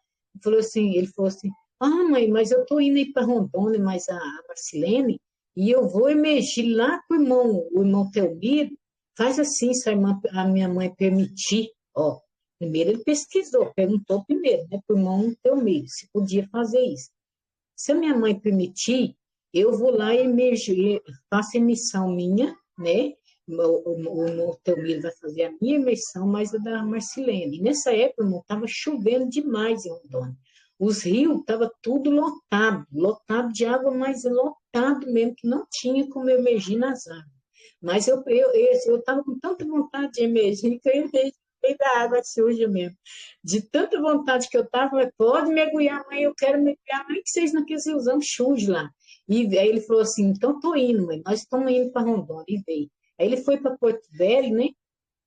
Ele falou assim, ah, mãe, mas eu estou indo aí para Rondônia, mas a Marcilene, e eu vou emergir lá com o irmão Teomiro. Faz assim, se a minha mãe permitir, ó. Primeiro ele pesquisou, perguntou primeiro, né, para o irmão Teomiro, se podia fazer isso. Se a minha mãe permitir, eu vou lá e faço emissão minha, né? O Teomiro vai fazer a minha emissão, mais a da Marcilene. E nessa época, irmão, estava chovendo demais em Rondônia. Os rios estavam tudo lotado, lotado de água, mas lotado mesmo, que não tinha como eu emergir nas águas. Mas eu estava com tanta vontade de emergir, que eu emergi no meio da água suja mesmo. De tanta vontade que eu estava, pode mergulhar, mãe, eu quero mergulhar, nem que seja naqueles riosão sujos lá. E aí ele falou assim, então estou indo, mãe, nós estamos indo para Rondônia, e veio. Aí ele foi para Porto Velho, né?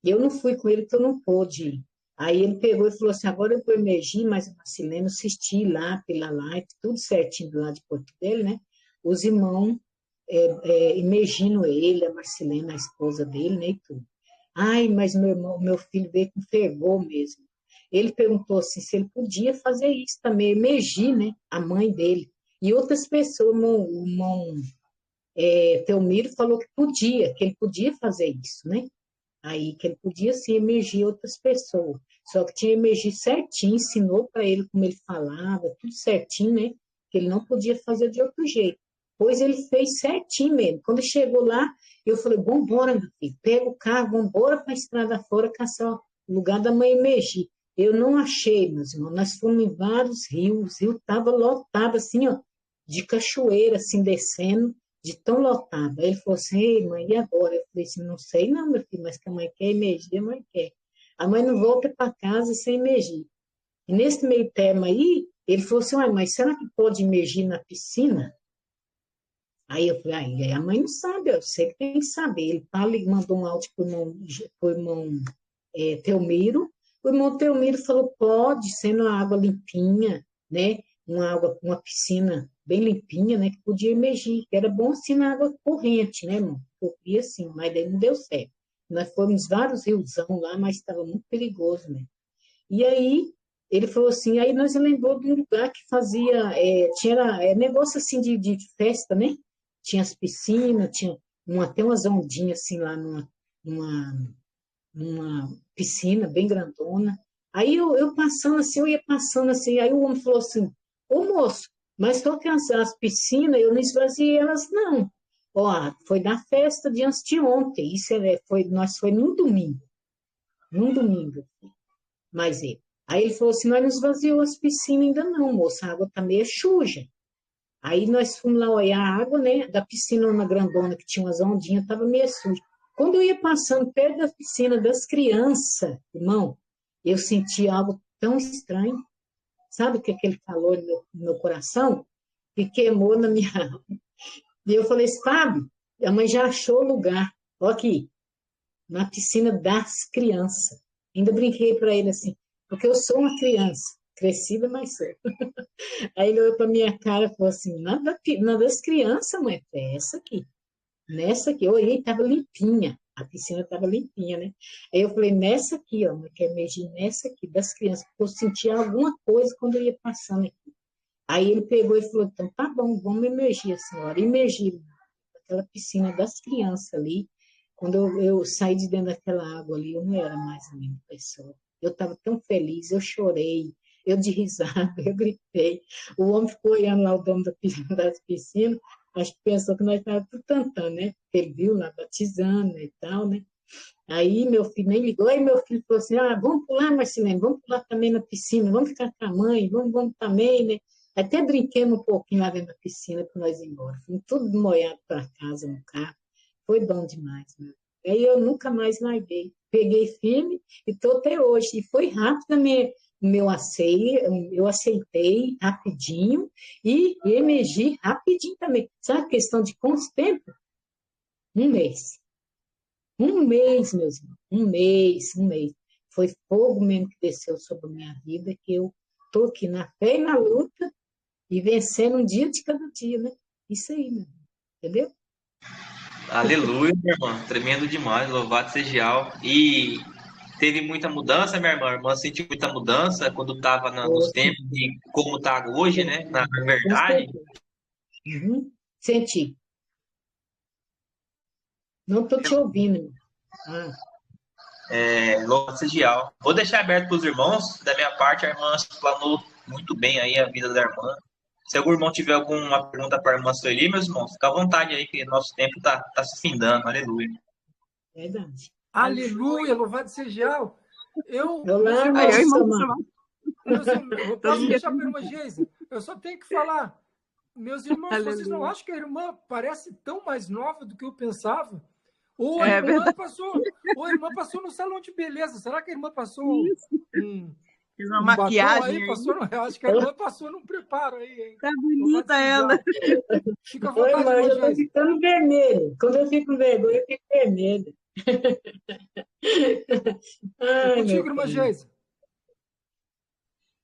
E eu não fui com ele, porque eu não pude ir. Aí ele pegou e falou assim, agora eu vou emergir, mas o Marcelino assisti lá pela live, tudo certinho do lado de Porto Velho, né? Os irmãos emergindo ele, a Marcelena, a esposa dele, né? E tudo. Ai, mas meu irmão, meu filho veio com fervor mesmo. Ele perguntou assim, se ele podia fazer isso também, emergir, né? A mãe dele. E outras pessoas, o irmão Teomiro falou que ele podia fazer isso, né? Aí que ele podia sim emergir outras pessoas. Só que tinha que emergir certinho, ensinou para ele como ele falava, tudo certinho, né? Que ele não podia fazer de outro jeito. Pois ele fez certinho mesmo. Quando chegou lá, eu falei, vambora, meu filho, pega o carro, vambora para a estrada fora caçar o lugar da mãe emergir. Eu não achei, meus irmãos. Nós fomos em vários rios, o rio estava lotado, assim, ó, de cachoeira, assim, descendo, de tão lotado. Aí ele falou assim, ei, mãe, e agora? Eu falei assim, não sei não, meu filho, mas que a mãe quer emergir, a mãe quer. A mãe não volta para casa sem emergir. E nesse meio termo aí, ele falou assim, mas será que pode emergir na piscina? Aí eu falei, aí a mãe não sabe, eu sei que tem que saber. Ele mandou um áudio para o irmão Teomiro. O irmão Teomiro falou, pode, sendo a água limpinha, né? Uma piscina bem limpinha, né? Que podia emergir. Era bom assim na água corrente, né, irmão? Eu queria assim, mas daí não deu certo. Nós fomos vários riosão lá, mas estava muito perigoso, né? E aí ele falou assim, aí nós lembrou de um lugar que fazia, tinha negócio assim de festa, né? Tinha as piscinas, tinha até umas ondinhas assim lá numa, numa piscina bem grandona. Aí eu passando assim, eu ia passando assim, aí o homem falou assim, ô moço, mas só que as piscinas, eu não esvaziei elas não. Ó, foi na festa de antes de ontem, isso foi num domingo, mas ele. Aí ele falou assim, nós não esvaziou as piscinas ainda não, moça, a água tá meio suja. Aí nós fomos lá olhar a água, né, da piscina uma grandona que tinha umas ondinhas, estava meio suja. Quando eu ia passando perto da piscina das crianças, irmão, eu senti algo tão estranho. Sabe que aquele calor no meu coração que queimou na minha alma. E eu falei, Fábio, a mãe já achou o lugar. Ó aqui, na piscina das crianças. Ainda brinquei para ele assim, porque eu sou uma criança, crescida, mas sou. Aí ele olhou para minha cara e falou assim, nada das crianças, mãe, é essa aqui. Nessa aqui, eu olhei, estava limpinha. A piscina estava limpinha, né? Aí eu falei, nessa aqui, ó, que emergir nessa aqui, das crianças, porque eu sentia alguma coisa quando eu ia passando aqui. Aí ele pegou e falou, então tá bom, vamos emergir, senhora. Emergir naquela piscina das crianças ali. Quando eu saí de dentro daquela água ali, eu não era mais a mesma pessoa. Eu estava tão feliz, eu chorei, eu de risada, eu gritei. O homem ficou olhando lá o dono das piscinas, acho que pensou que nós estávamos tudo cantando, né? Porque ele viu lá batizando e tal, né? Aí meu filho nem ligou, aí meu filho falou assim, vamos pular, Marcelene, vamos pular também na piscina, vamos ficar com a mãe, vamos também, né? Até brinquemos um pouquinho lá dentro da piscina para nós ir embora. Fomos tudo molhado para casa no carro. Foi bom demais, né? Aí eu nunca mais larguei. Peguei firme e estou até hoje. E foi rápido meu aceite, eu aceitei rapidinho e emergi rapidinho também. Sabe a questão de quanto tempo? Um mês. Um mês, meus irmãos. Um mês. Foi fogo mesmo que desceu sobre a minha vida, que eu estou aqui na fé e na luta e vencendo um dia de cada dia, né? Isso aí, meu irmão. Entendeu? Aleluia, minha irmã. Tremendo demais. Louvado seja Yahweh. E teve muita mudança, minha irmã. A irmã sentiu muita mudança quando estava nos tempos e como está hoje, né? Na Com verdade. certeza. Uhum. Senti. Não estou te ouvindo, irmão. Ah, Louvado seja Yahweh. Vou deixar aberto para os irmãos. Da minha parte, a irmã explanou muito bem aí a vida da irmã. Se algum irmão tiver alguma pergunta para a irmã Sueli, meus irmãos, fica à vontade aí, que nosso tempo tá se findando. Aleluia. Verdade. Aleluia, louvado seja Yahweh. Meus Olá, irmãos, Aí, irmão, eu posso deixar para a irmã Geisa? Eu só tenho que falar. Meus irmãos, vocês não aleluia. acham que a irmã parece tão mais nova do que eu pensava? Ou É verdade. ou a irmã passou no salão de beleza. Será que a irmã passou Fiz uma um batom maquiagem aí? aí. Passou eu acho que a irmã passou num preparo aí, hein? Tá Louvado bonita seja ela. Yahweh. Fica à Oi, vontade, mãe, irmã eu tô Geisa. ficando vermelho. Quando eu fico com vergonha, eu fico vermelho. É Ai, contigo, meu irmã filho. Geisa.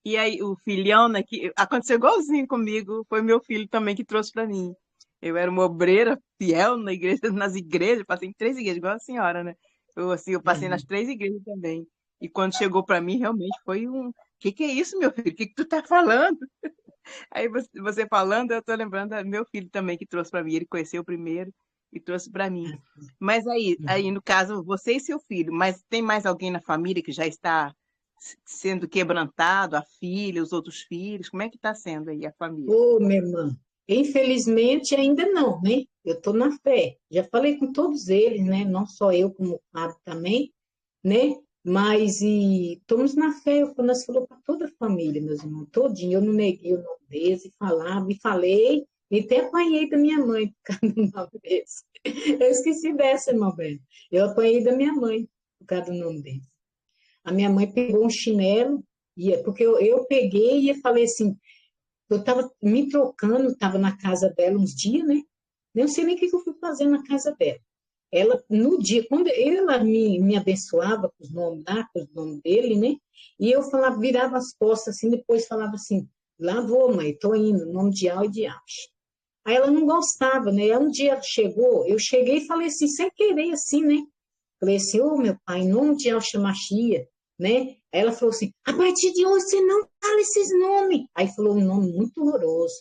E aí, o filhão, né, que aconteceu igualzinho comigo, foi meu filho também que trouxe para mim. Eu era uma obreira fiel na igreja, nas igrejas, passei em 3 igrejas, igual a senhora, né? Eu passei nas 3 igrejas também. E quando chegou para mim, realmente foi que é isso, meu filho? O que tu tá falando? Aí você falando, eu tô lembrando do meu filho também que trouxe para mim. Ele conheceu primeiro e trouxe para mim. Mas aí, no caso, você e seu filho, mas tem mais alguém na família que já está sendo quebrantado, a filha, os outros filhos? Como é que está sendo aí a família? Ô, minha irmã, infelizmente ainda não, né? Eu estou na fé. Já falei com todos eles, né? Não só eu, como o Fábio também, né? Mas estamos na fé, nós falamos para toda a família, meus irmãos, todinho. Eu não neguei o nome deles, e falava, e falei, e até apanhei da minha mãe por causa do nome deles. Eu esqueci dessa, irmão velho. Eu apanhei da minha mãe por causa do nome deles. A minha mãe pegou um chinelo, porque eu peguei e falei assim, eu estava me trocando, estava na casa dela uns dias, né? Não sei nem o que eu fui fazer na casa dela. Ela, no dia, quando ela me abençoava com os nomes lá, com os nomes dele, né? E eu falava, virava as costas assim, depois falava assim, lá vou, mãe, tô indo, nome de Al e de Alves. Aí ela não gostava, né? Aí um dia ela chegou, eu cheguei e falei assim, sem querer, assim, né? Falei assim, ô meu pai, em nome de Al Machia, né? Aí ela falou assim, a partir de hoje você não fala esses nomes. Aí falou um nome muito horroroso.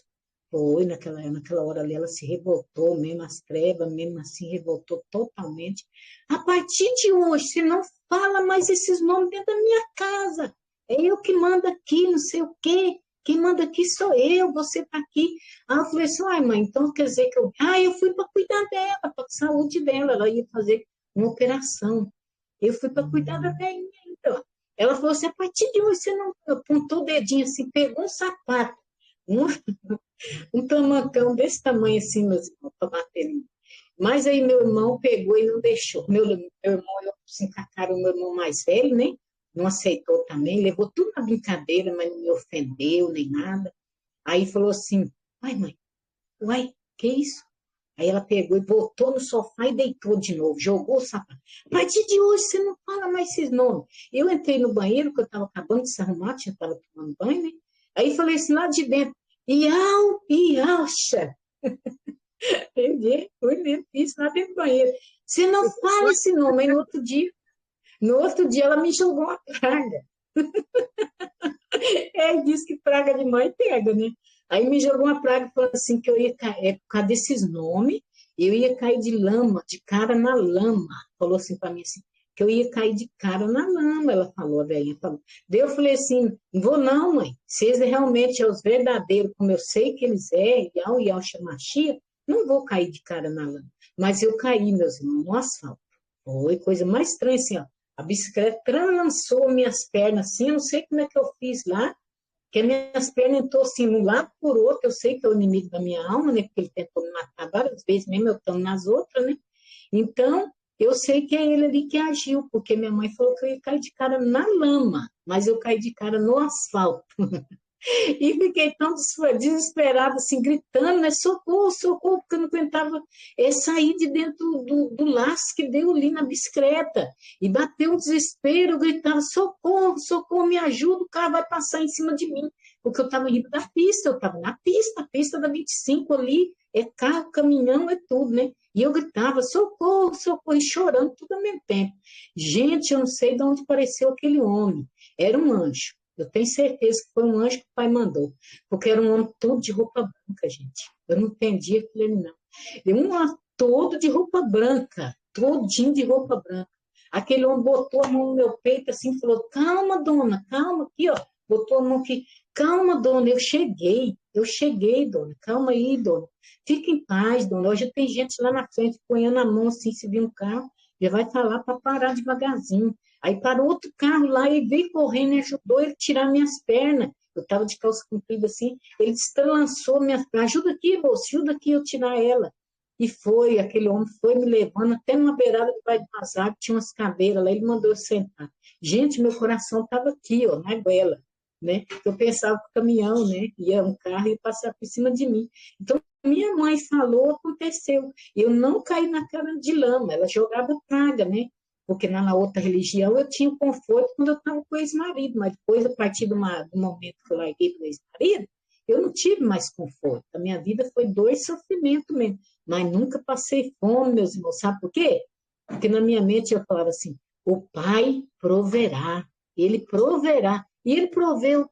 Foi, naquela hora ali, ela se revoltou mesmo, as trevas mesmo assim, revoltou totalmente. A partir de hoje, você não fala mais esses nomes dentro da minha casa. É eu que mando aqui, não sei o quê. Quem manda aqui sou eu, você tá aqui. Aí eu falei assim, ai mãe, então quer dizer que eu... Ah, eu fui para cuidar dela, para a saúde dela. Ela ia fazer uma operação. Eu fui para cuidar da velhinha. Então. Ela falou assim, a partir de hoje você não... Apontou o dedinho assim, pegou um sapato. Um, um tamancão desse tamanho assim, meus irmãos, para bater em mim. Mas aí meu irmão pegou e não deixou. Meu irmão, eu se encacaram o meu irmão mais velho, né? Não aceitou também, levou tudo na brincadeira, mas não me ofendeu nem nada. Aí falou assim, ai mãe, uai, que isso? Aí ela pegou e botou no sofá e deitou de novo, jogou o sapato. A partir de hoje você não fala mais esses nomes. Eu entrei no banheiro, que eu estava acabando de se arrumar, já estava tomando banho, né? Aí falei assim, lá de dentro, Iau, Iauxa. Entendi, fui mesmo, fiz lá dentro do banheiro. Você não fala esse nome. Aí no outro dia ela me jogou uma praga. Ele disse que praga de mãe pega, né? Aí me jogou uma praga falando assim que eu ia cair, por causa desses nomes, eu ia cair de lama, de cara na lama. Falou assim para mim assim, que eu ia cair de cara na lama, ela falou, a velhinha falou. Daí eu falei assim, não vou não, mãe. Se eles realmente é os verdadeiros, como eu sei que eles é, Yau e Machia, não vou cair de cara na lama. Mas eu caí, meus irmãos, no asfalto. Foi coisa mais estranha assim, ó. A bicicleta trançou minhas pernas assim, eu não sei como é que eu fiz lá, que minhas pernas entrou assim, um lado por outro, eu sei que é o inimigo da minha alma, né, porque ele tentou me matar várias vezes, mesmo eu estando nas outras, né, então, eu sei que é ele ali que agiu, porque minha mãe falou que eu ia cair de cara na lama, mas eu caí de cara no asfalto. E fiquei tão desesperada, assim, gritando, né? Socorro, socorro, porque eu não aguentava sair de dentro do laço que deu ali na bicicleta. E bateu um desespero, eu gritava, socorro, socorro, me ajuda, o carro vai passar em cima de mim. Porque eu estava indo da pista, eu estava na pista, a pista da 25 ali, é carro, caminhão, é tudo, né? E eu gritava, socorro, socorro, e chorando tudo ao mesmo tempo. Gente, eu não sei de onde apareceu aquele homem. Era um anjo. Eu tenho certeza que foi um anjo que o pai mandou, porque era um homem todo de roupa branca, gente. Eu não entendi aquilo ali, não. E um homem todo de roupa branca, todinho de roupa branca. Aquele homem botou a mão no meu peito assim, falou, calma, dona, calma, aqui, ó. Botou a mão aqui, calma, dona, eu cheguei, dona, calma aí, dona. Fica em paz, dona. Hoje tem gente lá na frente, ponhando a mão assim, se vir um carro, já vai falar para parar devagarzinho. Aí parou outro carro lá, e veio correndo e ajudou ele a tirar minhas pernas. Eu estava de calça comprida assim, ele lançou minhas pernas, ajuda aqui, moço, ajuda aqui eu tirar ela. E foi, aquele homem foi me levando até numa beirada do Vale do Mazar, tinha umas cadeiras lá, ele mandou eu sentar. Gente, meu coração estava aqui, ó, na goela, né? Eu pensava que o caminhão, né, ia um carro e ia passar por cima de mim. Então, minha mãe falou, aconteceu. Eu não caí na cara de lama, ela jogava praga, né? Porque na outra religião eu tinha conforto quando eu estava com o ex-marido, mas depois, a partir do momento que eu larguei do ex-marido, eu não tive mais conforto. A minha vida foi dor e sofrimento mesmo, mas nunca passei fome, meus irmãos. Sabe por quê? Porque na minha mente eu falava assim, o Pai proverá, Ele proverá. E Ele proveu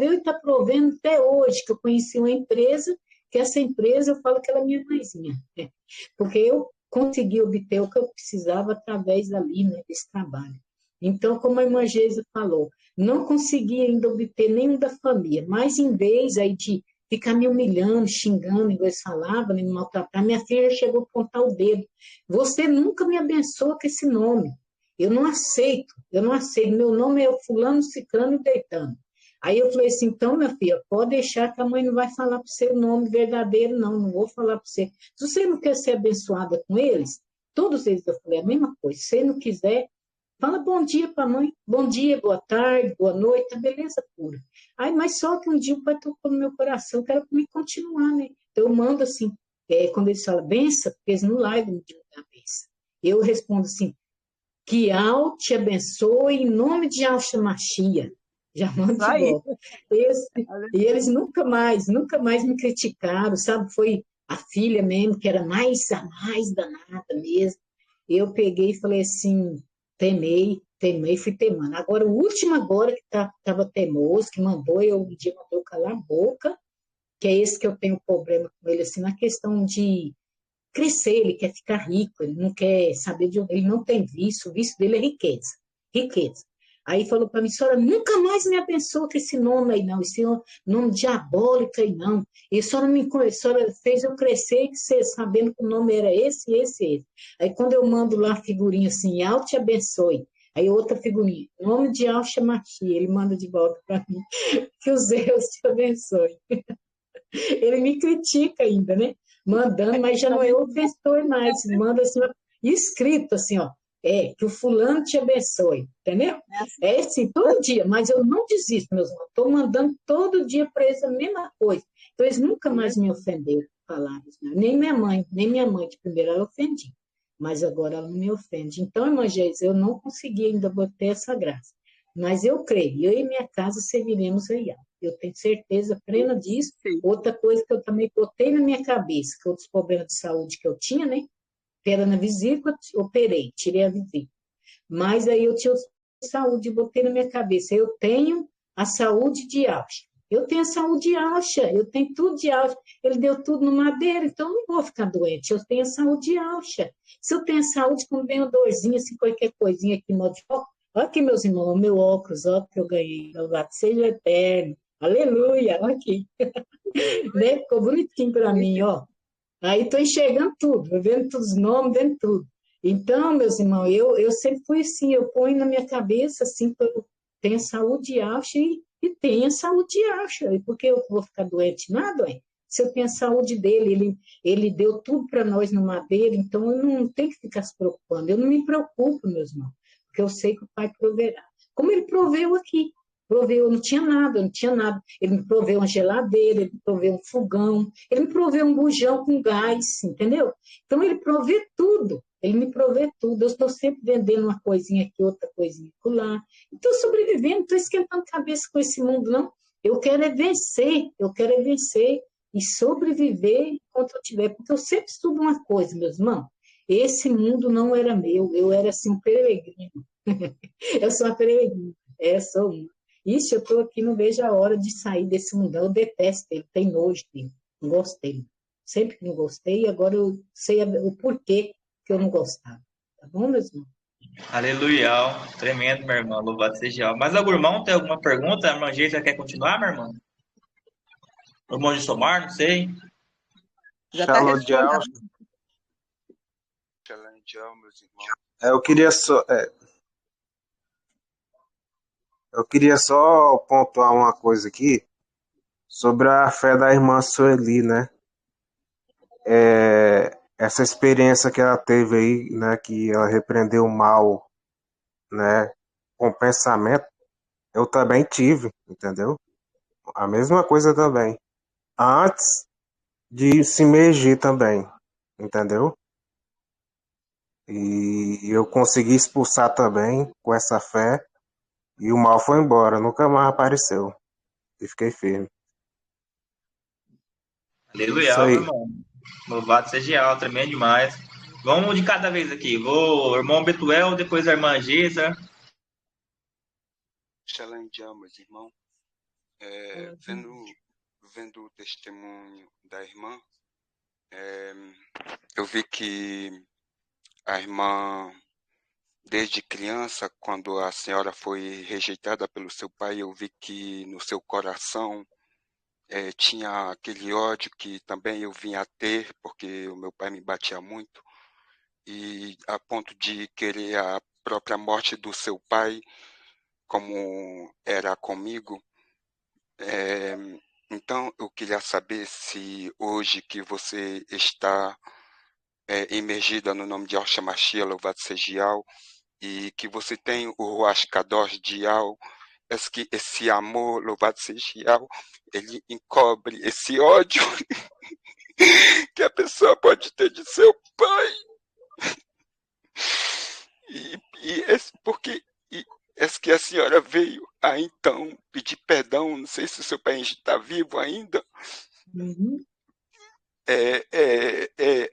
e está provendo até hoje, que eu conheci uma empresa, que essa empresa eu falo que ela é minha mãezinha, né? Porque eu consegui obter o que eu precisava através dali, né, desse trabalho. Então, como a irmã Geisa falou, não consegui ainda obter nenhum da família, mas em vez aí de ficar me humilhando, xingando, igual eles falavam, me maltratar, minha filha chegou a apontar o dedo. Você nunca me abençoa com esse nome. Eu não aceito. Meu nome é o fulano, ciclano e deitando. Aí eu falei assim, então, minha filha, pode deixar que a mãe não vai falar para você o nome verdadeiro, não vou falar para você. Se você não quer ser abençoada com eles, todos eles eu falei a mesma coisa. Se você não quiser, fala bom dia para a mãe. Bom dia, boa tarde, boa noite, beleza pura. Aí, mas só que um dia o pai tocou no meu coração, quero me continuar, né? Então, eu mando assim, quando eles falam benção, porque eles não largam de uma benção. Eu respondo assim, que Al te abençoe em nome de Alxa Machia. Já mando de volta. E eles nunca mais me criticaram, sabe? Foi a filha mesmo, que era a mais danada mesmo. Eu peguei e falei assim, fui teimando. Agora, o último agora que estava teimoso, que um dia mandou eu calar a boca, que é esse que eu tenho problema com ele, assim, na questão de crescer, ele quer ficar rico, ele não quer saber de onde, ele não tem vício, o vício dele é riqueza. Aí falou para mim, senhora, nunca mais me abençoa com esse nome aí não, esse nome diabólico aí não, e a senhora fez eu crescer, sabendo que o nome era esse. Aí quando eu mando lá a figurinha assim, Al te abençoe, aí outra figurinha, nome de Al Shamashi, ele manda de volta para mim, que os Deus te abençoe. Ele me critica ainda, né? Mandando, mas já não é ofensor mais, manda assim, escrito assim, ó, que o fulano te abençoe, entendeu? É assim, todo dia, mas eu não desisto, meus irmãos, estou mandando todo dia para eles a mesma coisa, então eles nunca mais me ofenderam, palavras, né? Nem minha mãe de primeira ela ofendi, mas agora ela não me ofende. Então, irmã Geisa, eu não consegui ainda ter essa graça, mas eu creio, eu e minha casa serviremos a Yah. Eu tenho certeza plena disso. Sim. Outra coisa que eu também botei na minha cabeça, que outros problemas de saúde que eu tinha, né? Pedra na vesícula, operei, tirei a vesícula. Mas aí eu tinha saúde, botei na minha cabeça. Eu tenho a saúde de Alcha. Eu tenho a saúde de Alcha, eu tenho tudo de Alcha. Ele deu tudo no madeira, então eu não vou ficar doente. Eu tenho a saúde de Alcha. Se eu tenho a saúde, quando vem uma dorzinha, assim, qualquer coisinha aqui, modo de foco, olha aqui, meus irmãos, o meu óculos, ó, que eu ganhei. Louvado seja eterno. Aleluia, olha aqui. Né? Ficou bonitinho para mim, ó. Aí estou enxergando tudo, vendo todos os nomes, vendo tudo. Então, meus irmãos, eu sempre fui assim, eu ponho na minha cabeça, assim, que eu tenho saúde acha e tenho saúde acha. E por que eu vou ficar doente? Nada, ué. Se eu tenho a saúde dele, ele deu tudo para nós no madeira, então eu não tenho que ficar se preocupando. Eu não me preocupo, meus irmãos, porque eu sei que o Pai proverá. Como ele proveu aqui. Proveu, eu não tinha nada. Ele me proveu uma geladeira, ele me proveu um fogão, ele me proveu um bujão com gás, entendeu? Então, ele provê tudo, ele me provê tudo. Eu estou sempre vendendo uma coisinha aqui, outra coisinha lá. Estou sobrevivendo, não estou esquentando cabeça com esse mundo, não. Eu quero é vencer e sobreviver enquanto eu tiver. Porque eu sempre estudo uma coisa, meus irmãos, esse mundo não era meu, eu era assim um peregrino. Eu sou uma peregrina, sou uma. Isso, eu estou aqui, não vejo a hora de sair desse mundão. Eu detesto ele, tenho nojo dele, não gostei. Sempre que não gostei, agora eu sei o porquê que eu não gostava. Tá bom, meus irmãos? Aleluia. Tremendo, meu irmão. Louvado seja Yahweh. Mas algum irmão tem alguma pergunta? A irmã Geisa quer continuar, meu irmão? O irmão de Somar, não sei. Já está Shalom de respondendo. Alves. Shalom de Alves, meus irmãos. Eu queria só pontuar uma coisa aqui sobre a fé da irmã Sueli, né? Essa experiência que ela teve aí, né? Que ela repreendeu o mal, né? Com pensamento, eu também tive, entendeu? A mesma coisa também. Antes de se imergir também, entendeu? E eu consegui expulsar também com essa fé e o mal foi embora, nunca mais apareceu. E fiquei firme. Aleluia, Isso meu aí. irmão. Louvado seja Yahweh, tremendo demais. Vamos de cada vez aqui. Vou, irmão Betuel, depois a irmã Geisa. Shalom de Alves, meus irmãos. Vendo o testemunho da irmã, eu vi que a irmã, desde criança, quando a senhora foi rejeitada pelo seu pai, eu vi que no seu coração tinha aquele ódio que também eu vinha a ter, porque o meu pai me batia muito, e a ponto de querer a própria morte do seu pai, como era comigo. Então, eu queria saber se hoje que você está imergida no nome de Yahshua Mashiach, louvado seja Yahweh, e que você tem o Ruach Kadosh de Yahweh, que esse amor, louvado seja Yahweh, ele encobre esse ódio que a pessoa pode ter de seu pai. Porque que a senhora veio a então pedir perdão, não sei se o seu pai está vivo ainda, Uhum.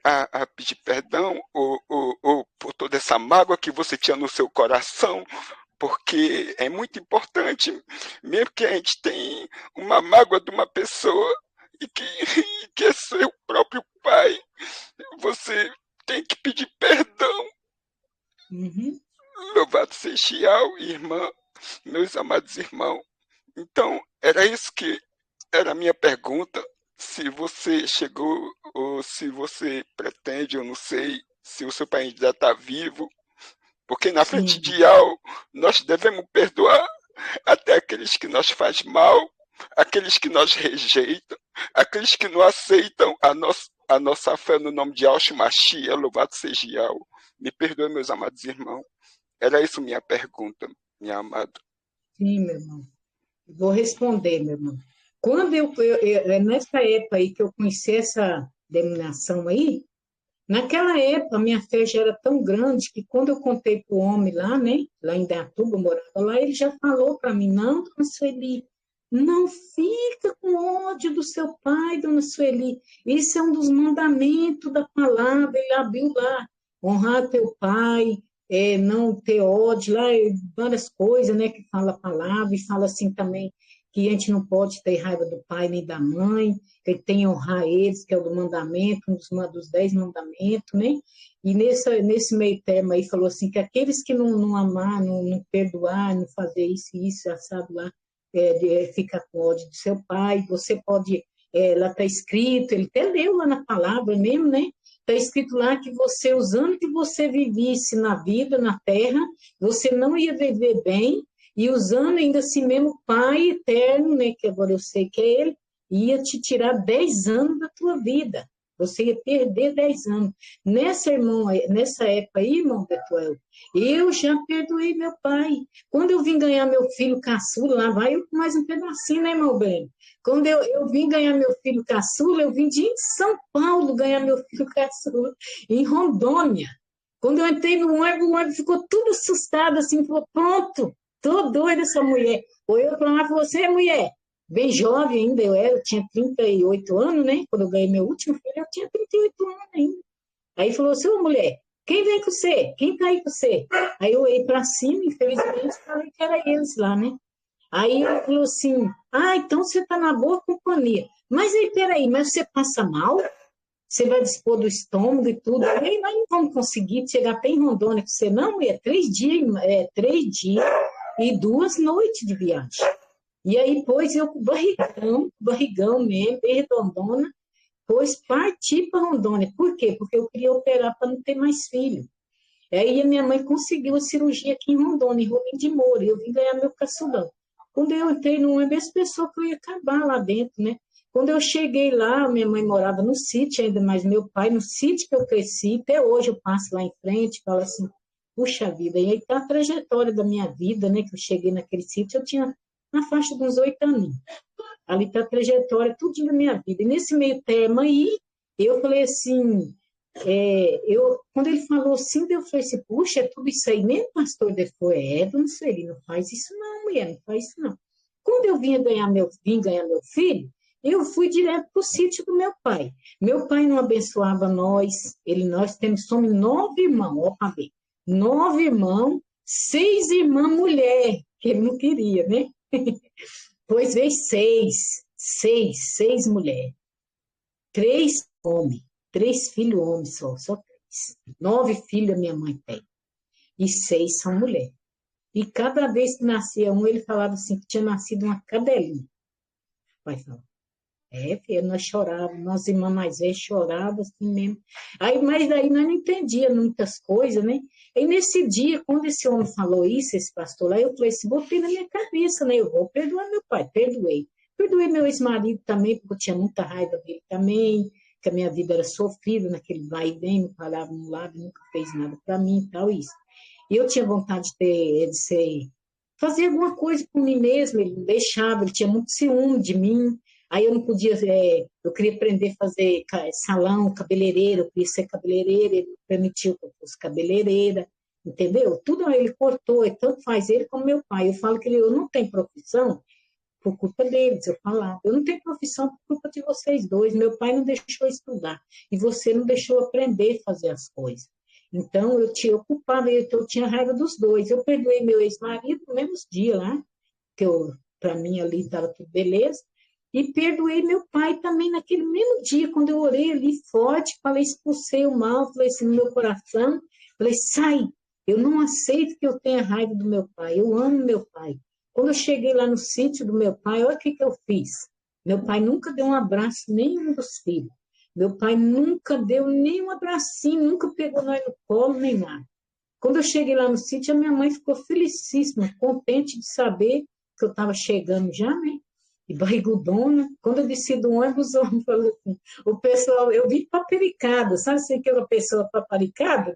a pedir perdão ou por toda essa mágoa que você tinha no seu coração, porque é muito importante, mesmo que a gente tenha uma mágoa de uma pessoa e que é seu próprio pai, você tem que pedir perdão. Uhum. Louvado seja Yahweh, irmã, meus amados irmãos. Então, era isso que era a minha pergunta. Se você chegou, ou se você pretende, eu não sei, se o seu pai ainda está vivo, porque na frente Sim. de Yahweh nós devemos perdoar até aqueles que nos faz mal, aqueles que nos rejeitam, aqueles que não aceitam a nossa fé no nome de Yahshua Mashiach, louvado seja Yahweh. Me perdoe, meus amados irmãos. Era isso minha pergunta, minha amada. Sim, meu irmão. Vou responder, meu irmão. Quando nessa época aí que eu conheci essa denominação aí, naquela época minha fé já era tão grande que quando eu contei para o homem lá, né, lá em Datuba, eu morava lá, ele já falou para mim, não, dona Sueli, não fica com ódio do seu pai, dona Sueli, isso é um dos mandamentos da palavra, ele abriu lá, honrar teu pai, não ter ódio, lá várias coisas, né, que fala a palavra, e fala assim também, que a gente não pode ter raiva do pai nem da mãe, que tem que honrar eles, que é o do mandamento, dos 10 mandamentos, né? E nesse meio termo aí falou assim, que aqueles que não amar, não perdoar, não fazer isso, assado lá, fica com ódio do seu pai, você pode, lá está escrito, ele até leu lá na palavra mesmo, né? Está escrito lá que você, os anos que você vivesse na vida, na terra, você não ia viver bem, e usando ainda assim mesmo Pai eterno, né, que agora eu sei que é Ele, ia te tirar 10 anos da tua vida. Você ia perder 10 anos. Nessa época aí, irmão Betuel, eu já perdoei meu pai. Quando eu vim ganhar meu filho caçula, lá vai eu com mais um pedacinho, né, irmão Breno? Quando eu vim ganhar meu filho caçula, eu vim de São Paulo ganhar meu filho caçula, em Rondônia. Quando eu entrei no ônibus ficou tudo assustado, assim, falou, pronto, tô doida essa mulher. Ou eu falava, você é mulher, bem jovem ainda, eu tinha 38 anos, né? Quando eu ganhei meu último filho, eu tinha 38 anos ainda. Aí falou, seu mulher, quem vem com você? Quem tá aí com você? Aí eu olhei para cima, infelizmente, falei que era eles lá, né? Aí ele falou assim, então você tá na boa companhia. Mas aí, peraí, mas você passa mal? você vai dispor do estômago e tudo. Aí nós não vamos conseguir chegar até em Rondônia com você, não. É 3 dias e 2 noites de viagem. E aí, pois, eu com barrigão mesmo, bem redondona, pois parti para Rondônia. Por quê? Porque eu queria operar para não ter mais filho. Aí a minha mãe conseguiu a cirurgia aqui em Rondônia, em Rolim de Moura, e eu vim ganhar meu caçulão. Quando eu entrei no ônibus, pensou que eu ia acabar lá dentro, né? Quando eu cheguei lá, minha mãe morava no sítio, ainda mais meu pai, no sítio que eu cresci, até hoje eu passo lá em frente e falo assim, puxa vida, e aí tá a trajetória da minha vida, né? Que eu cheguei naquele sítio, eu tinha na faixa dos 8 anos. Ali está a trajetória, tudo da minha vida. E nesse meio termo aí, eu falei assim, quando ele falou assim, eu falei assim, puxa, é tudo isso aí mesmo, pastor? Ele falou, não sei, ele não faz isso não, mulher, não faz isso não. Quando eu vim ganhar meu filho, eu fui direto para o sítio do meu pai. Meu pai não abençoava nós, somos 9 irmãos, ó, para ver. 9 irmãos, 6 irmãs mulher, que ele não queria, né? Pois veio 6 mulheres, 3 homens, 3 filhos homens só 3. 9 filhos a minha mãe tem, e 6 são mulheres. E cada vez que nascia um, ele falava assim, que tinha nascido uma cadelinha. Pai falava, filha, nós chorávamos, nós irmãs mais velhas chorávamos assim mesmo. Aí, mas daí nós não entendíamos muitas coisas, né? E nesse dia, quando esse homem falou isso, esse pastor lá, eu falei assim, botei na minha cabeça, né? Eu vou perdoar meu pai, perdoei. Perdoei meu ex-marido também, porque eu tinha muita raiva dele também, que a minha vida era sofrida, naquele vai e vem, me falava um lado, nunca fez nada para mim e tal, isso. E eu tinha vontade fazer alguma coisa por mim mesmo, ele não deixava, ele tinha muito ciúme de mim. Aí eu não podia, eu queria aprender a fazer salão, cabeleireiro, eu queria ser cabeleireira, ele não permitiu que eu fosse cabeleireira, entendeu? Tudo ele cortou, e tanto faz ele como meu pai. Eu falo que eu não tenho profissão por culpa deles, eu falava, eu não tenho profissão por culpa de vocês dois, meu pai não deixou estudar, e você não deixou aprender a fazer as coisas. Então, eu tinha ocupado, eu tinha raiva dos dois. Eu perdoei meu ex-marido no mesmo dia lá, que para mim ali estava tudo beleza, e perdoei meu pai também naquele mesmo dia, quando eu orei ali forte, falei, expulsei o mal, falei assim no meu coração, falei, sai, eu não aceito que eu tenha raiva do meu pai, eu amo meu pai. Quando eu cheguei lá no sítio do meu pai, olha o que eu fiz. Meu pai nunca deu um abraço nenhum dos filhos. Meu pai nunca deu nem um abracinho, nunca pegou nós no colo, nem nada. Quando eu cheguei lá no sítio, a minha mãe ficou felicíssima, contente de saber que eu estava chegando já, né? E barrigudona. Quando eu desci do ônibus, o homem falou assim, o pessoal, eu vi paparicada, sabe assim, aquela pessoa paparicada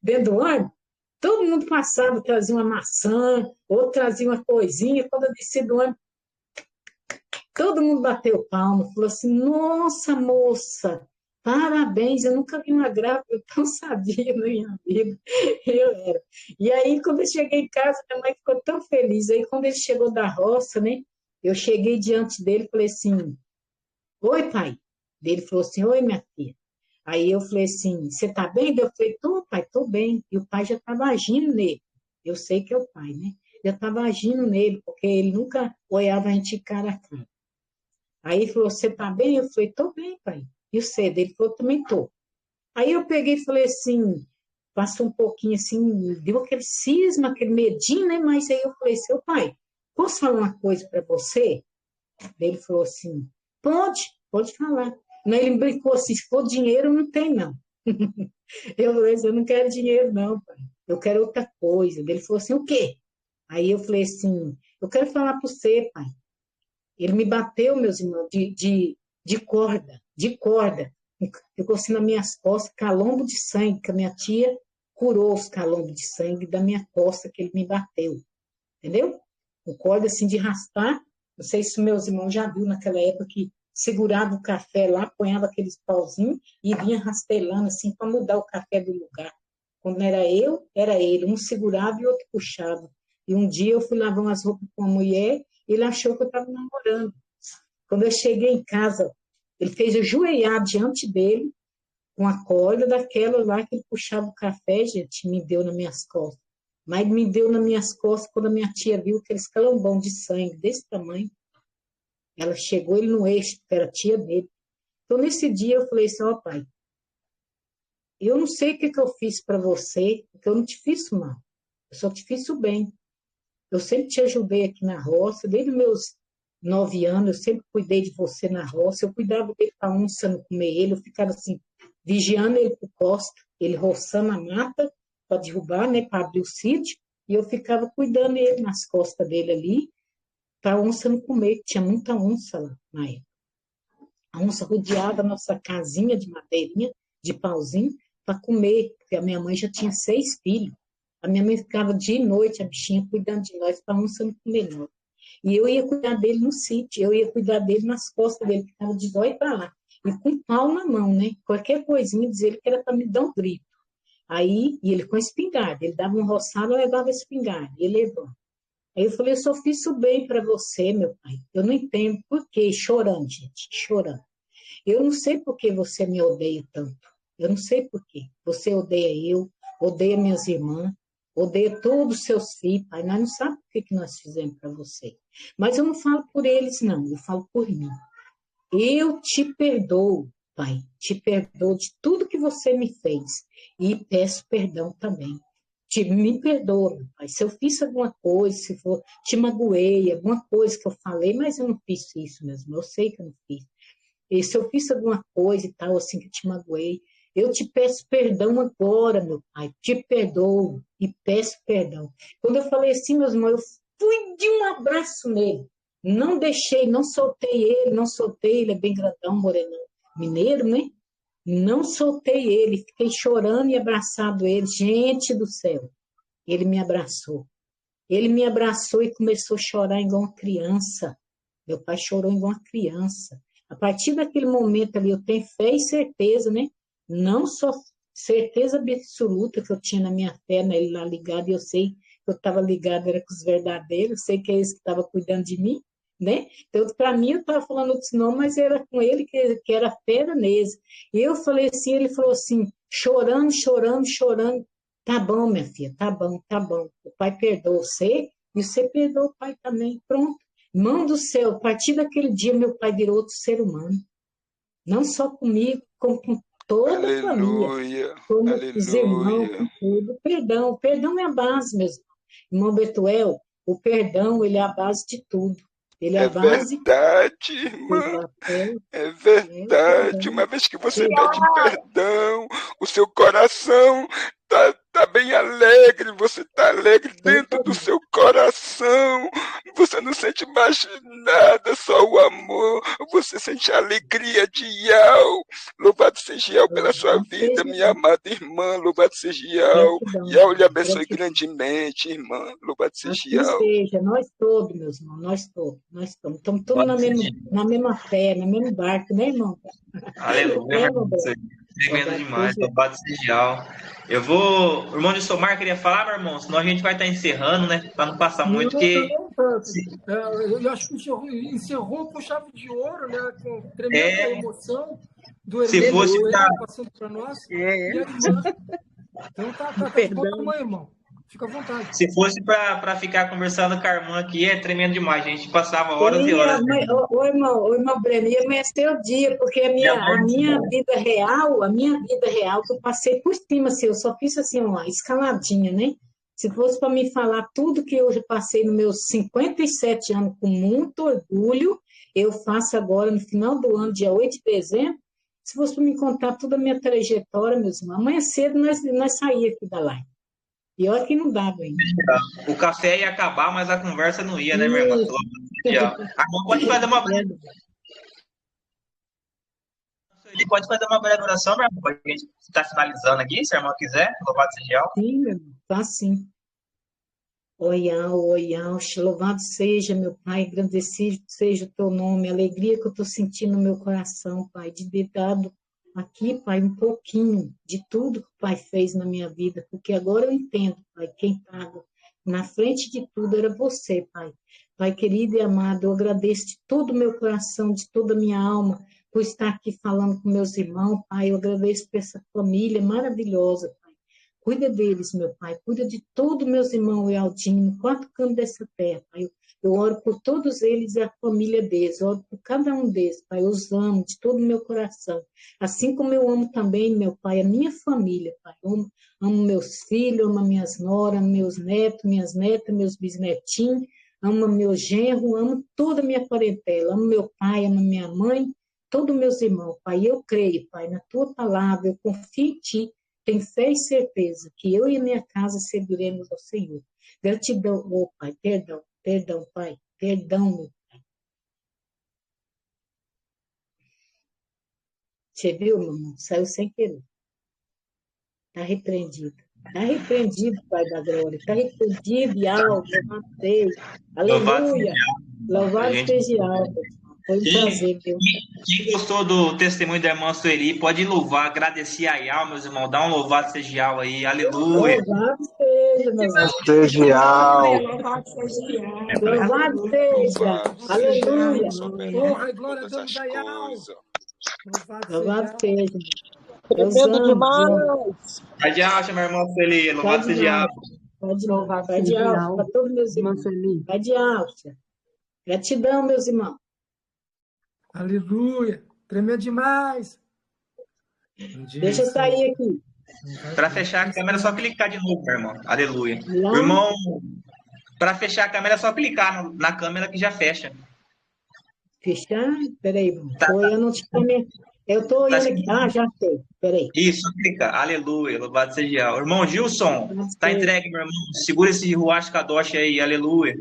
dentro do ônibus? Todo mundo passava, trazia uma maçã, outro trazia uma coisinha. Quando eu desci do ônibus, todo mundo bateu palma, falou assim, nossa, moça, parabéns, eu nunca vi uma grávida tão sadia na minha vida. Eu era. E aí, quando eu cheguei em casa, minha mãe ficou tão feliz. Aí, quando ele chegou da roça, né, eu cheguei diante dele e falei assim, oi, pai. Ele falou assim, oi, minha filha. Aí eu falei assim, você tá bem? Eu falei, tô, pai, tô bem. E o pai já estava agindo nele. Eu sei que é o pai, né? Já estava agindo nele, porque ele nunca olhava a gente cara a cara. Aí ele falou, você tá bem? Eu falei, tô bem, pai. E o cedo? Ele falou, também tô. Aí eu peguei e falei assim, passou um pouquinho assim, deu aquele cisma, aquele medinho, né? Mas aí eu falei, seu pai, posso falar uma coisa para você? Ele falou assim, pode falar. Não, ele brincou assim, se for dinheiro, não tem, não. Eu falei assim, eu não quero dinheiro, não, pai. Eu quero outra coisa. Ele falou assim, o quê? Aí eu falei assim, eu quero falar para você, pai. Ele me bateu, meus irmãos, de corda, de corda. Ficou assim nas minhas costas, calombo de sangue, que a minha tia curou os calombos de sangue da minha costa que ele me bateu. Entendeu? Com corda assim de raspar. Não sei se meus irmãos já viram naquela época que segurava o café lá, ponhava aqueles pauzinhos e vinha rastelando assim para mudar o café do lugar. Quando era eu, era ele. Um segurava e outro puxava. E um dia eu fui lavar umas roupas com uma mulher e ele achou que eu estava namorando. Quando eu cheguei em casa, ele fez eu joelhar diante dele com a corda daquela lá que ele puxava o café, gente, me deu nas minhas costas. Mas me deu nas minhas costas quando a minha tia viu aqueles calombão de sangue desse tamanho. Ela chegou ele no eixo, porque era tia dele. Então, nesse dia, eu falei assim, ó pai, eu não sei o que eu fiz para você, porque eu não te fiz mal. Eu só te fiz o bem. Eu sempre te ajudei aqui na roça, desde os meus 9 anos, eu sempre cuidei de você na roça, eu cuidava dele para a onça não comer ele, eu ficava assim, vigiando ele por costa, ele roçando a mata para derrubar, né, para abrir o sítio, e eu ficava cuidando ele nas costas dele ali, para a onça não comer, tinha muita onça lá na época. A onça rodeava a nossa casinha de madeirinha, de pauzinho, para comer, porque a minha mãe já tinha 6 filhos. A minha mãe ficava dia e noite, a bichinha, cuidando de nós, para a onça não comer nós. E eu ia cuidar dele no sítio, eu ia cuidar dele nas costas dele, que estava de dói para lá. E com pau na mão, né? Qualquer coisinha, dizer ele que era para me dar um grito. Aí, e ele com espingarda, ele dava um roçado, eu levava a espingarda, e ele levou. Aí eu falei, eu só fiz isso bem para você, meu pai. Eu não entendo por quê, chorando, gente, chorando. Eu não sei por que você me odeia tanto. Eu não sei por quê. Você odeia eu, odeia minhas irmãs, odeia todos os seus filhos, pai. Nós não sabemos o que nós fizemos para você. Mas eu não falo por eles, não. Eu falo por mim. Eu te perdoo, pai. Te perdoo de tudo que você me fez. E peço perdão também. Me perdoa, meu pai. Se eu fiz alguma coisa, se for, te magoei, alguma coisa que eu falei, mas eu não fiz isso mesmo. Eu sei que eu não fiz. E se eu fiz alguma coisa e tal, assim, que te magoei, eu te peço perdão agora, meu pai. Te perdoo e peço perdão. Quando eu falei assim, meus irmãos, eu fui de um abraço nele. Não deixei, não soltei ele é bem grandão, morenão, mineiro, né? Não soltei ele, fiquei chorando e abraçado ele. Gente do céu, ele me abraçou. Ele me abraçou e começou a chorar igual uma criança. Meu pai chorou igual uma criança. A partir daquele momento ali, eu tenho fé e certeza, né? Não só certeza absoluta que eu tinha na minha fé, nele lá ligado, e eu sei que eu estava ligado, era com os verdadeiros, eu sei que é esse que estava cuidando de mim, né? Então, para mim, eu estava falando outros nomes, mas era com ele que era fé nele. E eu falei assim, ele falou assim, chorando, chorando, chorando. Tá bom, minha filha, tá bom, tá bom. O pai perdoou você e você perdoou o pai também. Pronto. Mão do céu, a partir daquele dia, meu pai virou outro ser humano. Não só comigo, como com toda a família. Aleluia, Como os irmãos, aleluia. com tudo. Perdão, perdão é a base mesmo. Irmão Betuel, o perdão, ele é a base de tudo. Ele é É a base verdade, do irmã. papel, É o verdade. perdão. Uma vez que você Perdão. pede perdão, o seu coração tá bem alegre, você está alegre dentro do seu coração. Você não sente mais nada, só o amor. Você sente a alegria de Yau. Louvado seja Yau pela sua vida, minha amada irmã. Louvado seja Yau. Gratidão, Yau lhe abençoe gratidão. grandemente, irmã. Louvado seja Assim Yau. seja, nós todos, meus irmãos, nós todos, estamos todos na mesma fé, no mesmo barco, né, irmão? Aleluia, meu É, irmão. meu Isso é bem. tremendo Louvado demais. seja. Louvado seja. Eu vou. O irmão de Somar queria falar, meu irmão, senão a gente vai estar encerrando, né? Para não passar muito, porque. Não, eu acho que encerrou com chave de ouro, né? Com tremenda É, emoção do se irmão fosse pra, Betuel passando para nós. E a irmã. Então tá de boa Perdão. tamanho, irmão. Fica à vontade. se fosse para ficar conversando com a irmã aqui, é tremendo demais. A gente passava horas e E horas. o irmão Breno, ia amanhecer o dia, porque E a amanhã, minha vida real, que eu passei por cima, assim, eu só fiz assim, uma escaladinha, né? Se fosse para me falar tudo que eu já passei nos meus 57 anos com muito orgulho, eu faço agora no final do ano, dia 8 de dezembro, se fosse para me contar toda a minha trajetória, meus irmãos, amanhã cedo nós saímos aqui da live. E olha que não dava ainda. o café ia acabar, mas a conversa não ia, né, minha irmã? A irmã pode fazer uma Ele pode fazer uma breve oração, meu irmão, para a gente estar finalizando aqui, se a irmã quiser. Louvado seja Yau. Sim, meu irmão, faz sim. Oião, louvado seja, meu Pai, agradecido seja o teu nome, a alegria que eu estou sentindo no meu coração, Pai, de ter dado aqui, Pai, um pouquinho de tudo que o Pai fez na minha vida, porque agora eu entendo, Pai, quem estava na frente de tudo era você, Pai. Pai querido e amado, eu agradeço de todo o meu coração, de toda a minha alma, por estar aqui falando com meus irmãos, Pai, eu agradeço por essa família maravilhosa, Pai. Cuida deles, meu Pai. Cuida de todos meus irmãos e Aldinho, no quatro cantos dessa terra, Pai. Eu oro por todos eles e a família deles. Eu oro por cada um deles, Pai. Eu os amo de todo o meu coração. Assim como eu amo também, meu Pai, a minha família, Pai. Eu amo meus filhos, amo minhas noras, meus netos, minhas netas, meus bisnetinhos. Amo meu genro, amo toda a minha parentela. Amo meu pai, amo minha mãe, todos meus irmãos, Pai. Eu creio, Pai, na Tua palavra. Eu confio em Ti. Tenho fé e certeza que eu e a minha casa serviremos ao Senhor. Gratidão, oh, Pai, perdão, Pai, perdão, meu Pai. Você viu, meu irmão? Saiu sem querer. Está repreendido. Está repreendido, Pai da glória. Está repreendido, e alto, louvado seja. Aleluia. Louvado seja alto. Foi um prazer, viu? Quem gostou do testemunho da irmã Sueli, pode louvar, agradecer a Yal, meus irmãos. Dá um louvado seja Yal aí. Aleluia. Louvado seja, meus irmãos. Louvado seja. Louvado seja. Aleluia. Honra e glória damos a Yal. Louvado seja. Tremendo demais. Pode Yal, minha irmã Sueli. Louvado seja Yal. Pode louvar, vai de alça para todos meus irmãos. Vai de alça. Gratidão, meus irmãos. Aleluia. Tremendo demais. Deixa eu sair aqui. Para fechar a câmera, é só clicar de novo, meu irmão. Aleluia. Lá. Irmão, para fechar a câmera, é só clicar na câmera que já fecha. Fechar? Peraí, irmão. Tá. Eu não te comi. Eu estou olhando Tá. aqui. Ah, já sei. Peraí. Isso, clica. Aleluia. Louvado seja Yal. Irmão Gilson, tá entregue, meu irmão. Segura esse Ruach Kadosh aí. Aleluia.